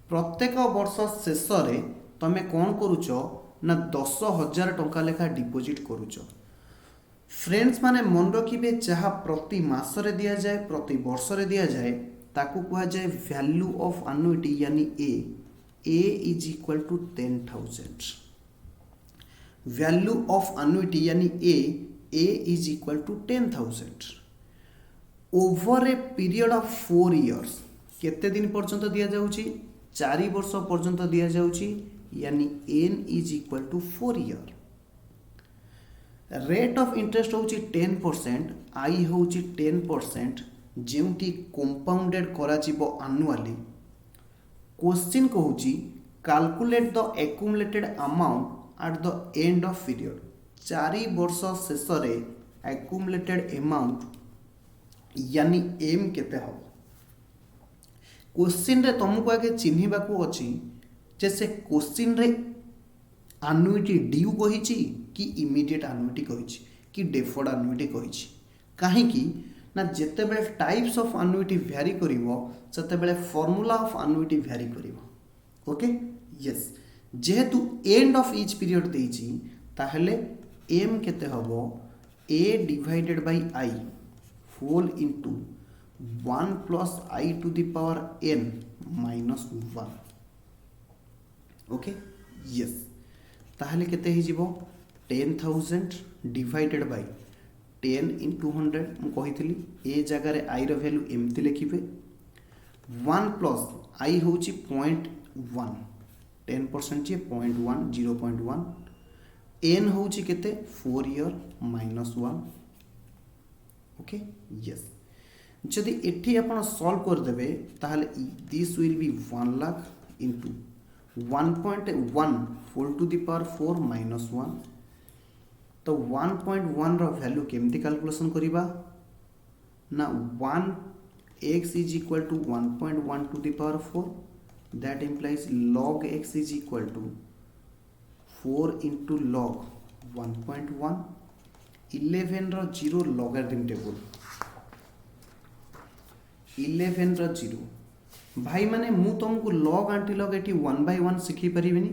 प्रत्येक वर्ष शेष रे तमे कोन करूछ ना 10,000 टंका लेखा डिपोजिट करूछ फ्रेंड्स माने मन रखिबे जहाँ प्रति मास रे दिया जाए प्रति वर्ष रे दिया जाए ताकू कहा जाए वैल्यू ऑफ एनुइटी यानी a is equal to 10,000 value of annuity यानी a is equal to 10,000 over a period of 4 years केते दिन पर्यंत दिया जाउची 4 वर्ष पर्यंत दिया जाउची यानी n is equal to 4 year rate of interest होची 10%, आई होची 10%, जेउटी कंपाउंडेड करा जिवो एनुअली। क्वेश्चन कहूची calculate the accumulated amount at the end of period. 4 वर्ष शेष रे एक्युमुलेटेड अमाउंट यानी एम केते हो। क्वेश्चन रे तुमको आगे चिन्हिबा को अछि जे से क्वेश्चन रे एनुइटी ड्यू कहिछि कि इमीडिएट एनुइटी कहिछि कि डेफर्ड एनुइटी कहिछि। काहे कि ना जेते बेले टाइप्स ऑफ एनुइटी वेरी करिवो सेते बेले फार्मूला ऑफ एनुइटी वेरी करिवो। ओके यस, जेहेतु एंड ऑफ ईच पीरियड देछि ताहले एम केते हबो a divided by I whole into 1 plus I to the power n minus 1। Okay yes, ताहले केते ही जीवो 10,000 डिवाइडेड बाय 10 इंटू 100 मु कहितली ए जगह रे आई रो वैल्यू एमती लिखिबे 1 प्लस आई होची 0.1 10% जे 0.1 0.1 n होची केते 4 ईयर माइनस 1। ओके यस, जदि एठी आपण सॉल्व कर देबे ताहले this will be 1 lakh into 1.1 whole to the power 4 minus 1। तो 1.1 रो वैल्यू केमती कैलकुलेशन करिबा ना 1x is equal to 1.1 to the power 4, that implies log x is equal to 4 into log 1.1। 11 रो 0 लॉगरिथम टेबल 11 रो 0 भाई माने मु तुमको log आंटी log एटी 1 by 1 सिखी परिबिनी।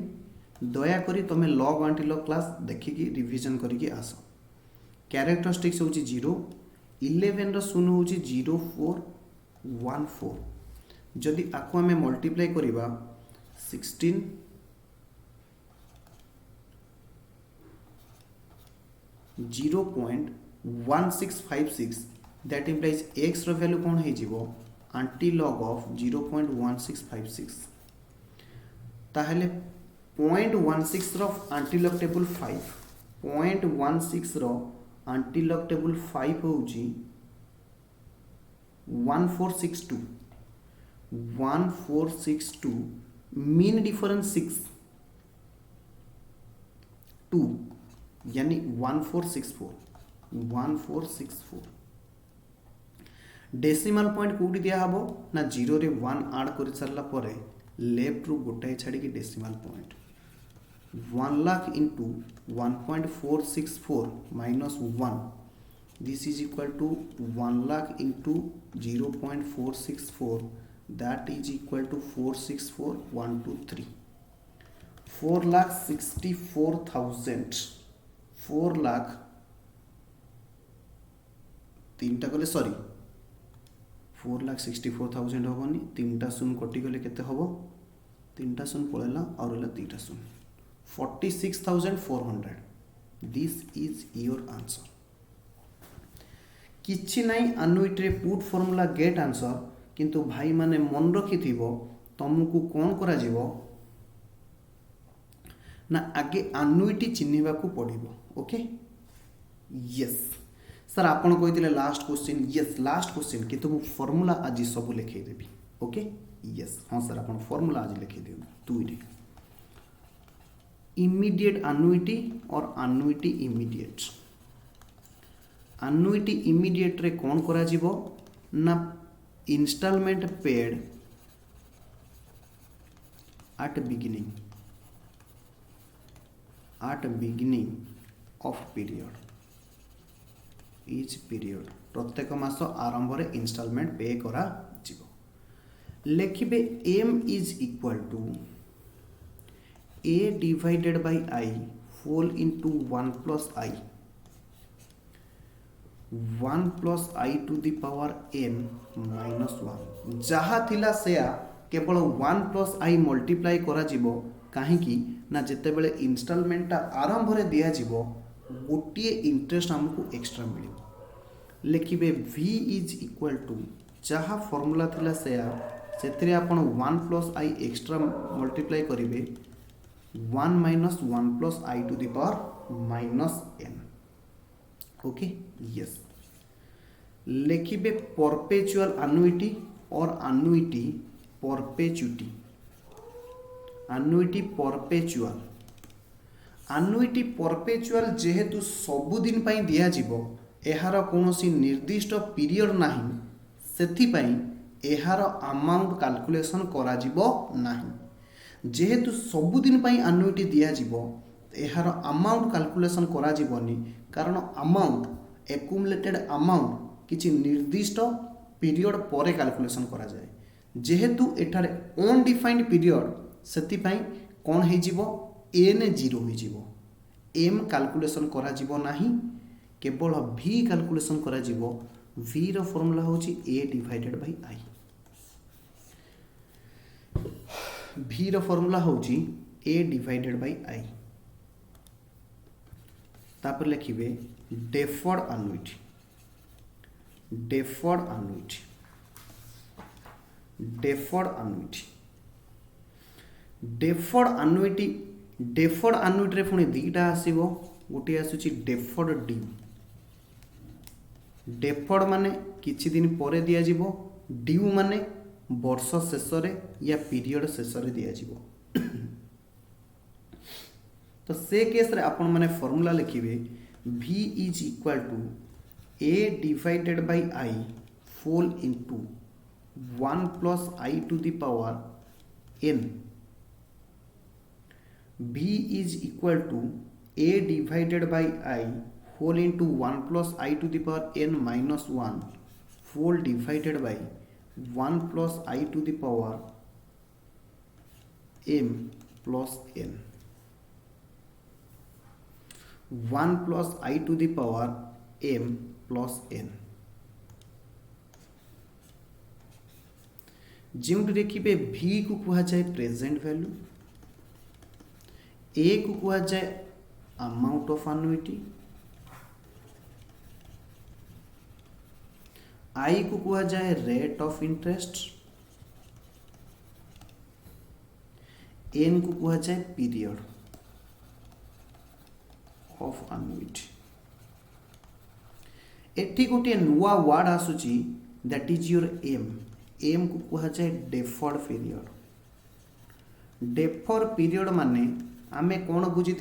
दया करी तुम log आंटी log क्लास देखिकी रिवीजन करिकी आस। कैरेक्टरिस्टिक्स होची 0, 11 रो शून्य होची 0414। जदि आको हमें मल्टीप्लाई करिबा 16 0.1656 दैट इंप्लाइज x रो वैल्यू कोन हे जीवो आंटी लॉग ऑफ 0.1656 ताहले 0.16 रो आंटी लॉग टेबल 5 0.16 रो आंटी लॉग टेबल 5 होची 1462 मीन डिफरेंस 6 2 यानी 1464 डेसिमल पॉइंट कोडी दिया हबो ना 0 रे 1 ऐड कर सरला परे लेफ्ट रु गोटाई छाडी की decimal point 1 lakh into 1.464 minus 1 this is equal to 1 lakh into 0.464 that is equal to 464123 4,64,000 4 lakh तीनटा गले सॉरी 4,64,000 होबनी 3टा शून्य कटि गले केते होबो 3टा शून्य पळेला और होला 2टा शून्य 46,400। This is your answer. किछि नाइ एनुइटी रे पुट फार्मूला गेट आंसर किंतु भाई माने मन रखि थिबो तुमको कोन करा जीवो ना आगे एनुइटी चिन्हिबा को पड़िबो। ओके यस सर आपण कहिथिले last question. Yes last question कि तुम फार्मूला आज सब लिखै देबी। ओके यस हां सर आपण फार्मूला आज लिखै देबो दुईटे इमीडिएट एनुइटी और एनुइटी इमीडिएट। एनुइटी इमीडिएट रे कोन करा जीवो ना installment paid at beginning of period each period प्रत्येक मास आरंभ रे इंस्टॉलमेंट पे करा जीवो। लिखिबे m is equal to a divided by I whole into 1 plus I to the power n minus 1 जहा थिला सेया केवल 1 प्लस आई मल्टीप्लाई करा जीवो काहे कि ना जेते बेले इंस्टॉलमेंट ता आरंभ रे दिया जीवो गोटे इंटरेस्ट हमको एक्स्ट्रा मिले। लिखिबे v इज इक्वल टू जहा फार्मूला थिला सेया सेतरे आपण 1 प्लस आई एक्स्ट्रा मल्टीप्लाई करिवे 1 minus 1 plus I to the power minus n okay yes लिखिबे परपेचुअल अनुइटी और annuity perpetuity annuity perpetual annuity perpetual जेहेतु सबुदिन पाई दिया जिवो एहार कौनसी निर्दिष्ट पीरियड नाही सेथिपाई एहार अमाउंट कैलकुलेशन करा जिवो नाही जेहेतु सबुदिन पाई अनुइटी दिया जिवो एहार अमाउंट कैलकुलेशन करा जिवोनी कारण अमाउंट एक्युमुलेटेड अमाउंट किछि निर्दिष्ट पीरियड परे कैलकुलेशन करा जाए जेहेतु एठारे अनडिफाइंड पीरियड सेथिपाई कौन हो जीवो एन जीरो हो जीवो एम कैलकुलेशन करा जीवो नाही केवल भी कैलकुलेशन करा जीवो v रो फॉर्मूला होची a divided by i v रो फॉर्मूला होची a डिवाइडेड बाय i तापर लिखिबे deferred annuity deferred annuity deferred annuity deferred annuity रे पुणी दुईटा आसीबो गोटे आसुची डेफर्ड ड्यू डेफर्ड माने किछि दिन परे दिया जिवो ड्यू माने वर्ष शेष रे या पीरियड शेष रे दिया जिवो तो से केस रे आपण माने फार्मूला लिखिबे v is equal to a divided by i whole into 1 plus i to the power n v is equal to a divided by I whole into 1 plus I to the power n minus 1 whole divided by 1 plus I to the power m plus n 1 plus I to the power m plus n जो देखिए v को कहा जाए present value ए को कहा जाए amount of अनुइटी आई को कहा जाए रेट ऑफ इंटरेस्ट एन को कहा जाए पीरियड ऑफ अनुइटी एठी गोटे नुआ वर्ड आसुची that is your M M को कहा जाए डेफर्ड पीरियड डेफर्ड पीरियड माने आमे कौन बुझी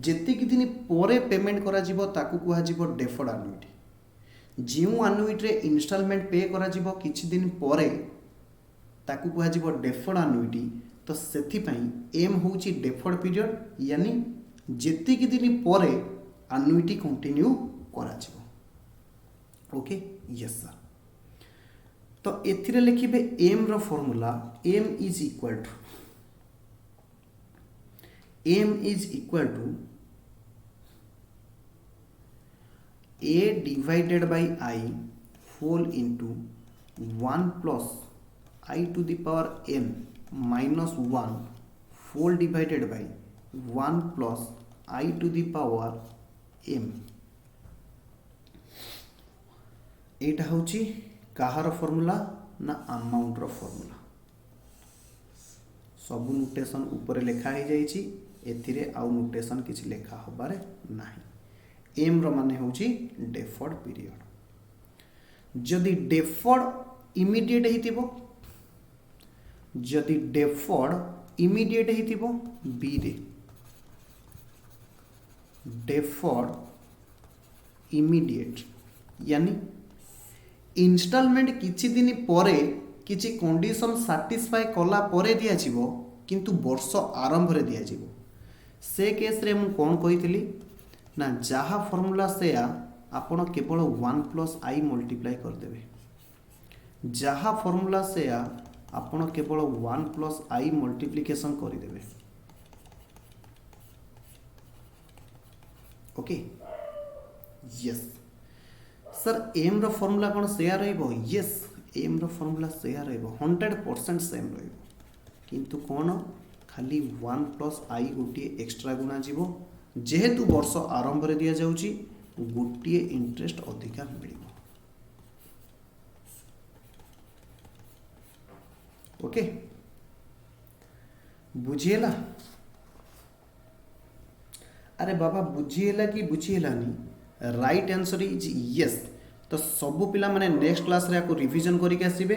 जेतिक दिन परे पेमेंट करा जिवो ताकू कुहा जिवो डेफर्ड अनुइटी जिउ अनुइटी रे इंस्टॉलमेंट पे करा जिवो किछि दिन परे ताकू कुहा जिवो डेफर्ड अनुइटी तो सेथि पई एम होची डेफर्ड पीरियड यानी जेतिक दिन परे अनुइटी कंटिन्यू करा जिवो ओके यस सर तो एथिरे लिखिबे एम रो formula m is equal to m is equal to a divided by I whole into 1 plus I to the power n minus 1 whole divided by 1 plus I to the power m एटा होची कहार formula ना amount रो formula सब notation ऊपर लिखा ही जाइछि एथिरे आउ notation किछि लेखा होबारे नाही एम रो माने होची डेफर्ड पीरियड जदि डेफर्ड इमीडिएट हितिबो जदि डेफर्ड इमीडिएट हितिबो बी रे डेफर्ड इमीडिएट यानी इंस्टॉलमेंट किछि दिन परे किछि कंडीशन सैटिस्फाई कला परे दिया जिवो किंतु वर्ष आरंभ रे दिया जिवो से केस रे मु कोन कहितली ना जहा फार्मूला से आपण केवल 1 प्लस आई मल्टीप्लाई कर देबे जहा फार्मूला से आपण केवल 1 प्लस आई मल्टीप्लिकेशन कर देबे ओके यस सर एम रो फार्मूला कोन शेयर रहइबो यस एम रो फार्मूला शेयर रहइबो 100% सेम रहइबो किंतु कोन खाली 1 प्लस आई गोटे एक्स्ट्रा गुणा जीवो जेहेतु वर्ष आरंभ रे दिया जाउची गोटे इंटरेस्ट अधिका मिलिबो ओके बुझिएला अरे बाबा बुझिएला कि बुझिएलानी राइट आंसर इज यस। तो सबू पिला माने नेक्स्ट क्लास रे को रिवीजन करके आसीबे।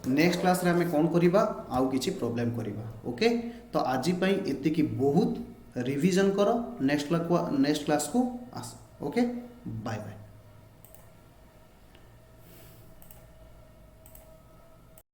नेक्स्ट क्लास रे हमें कौन करिबा आउ किछि प्रॉब्लम करिबा। ओके, तो आज पई एति की बहुत रिवीजन करो, नेक्स्ट क्लास को आस। Okay, bye bye.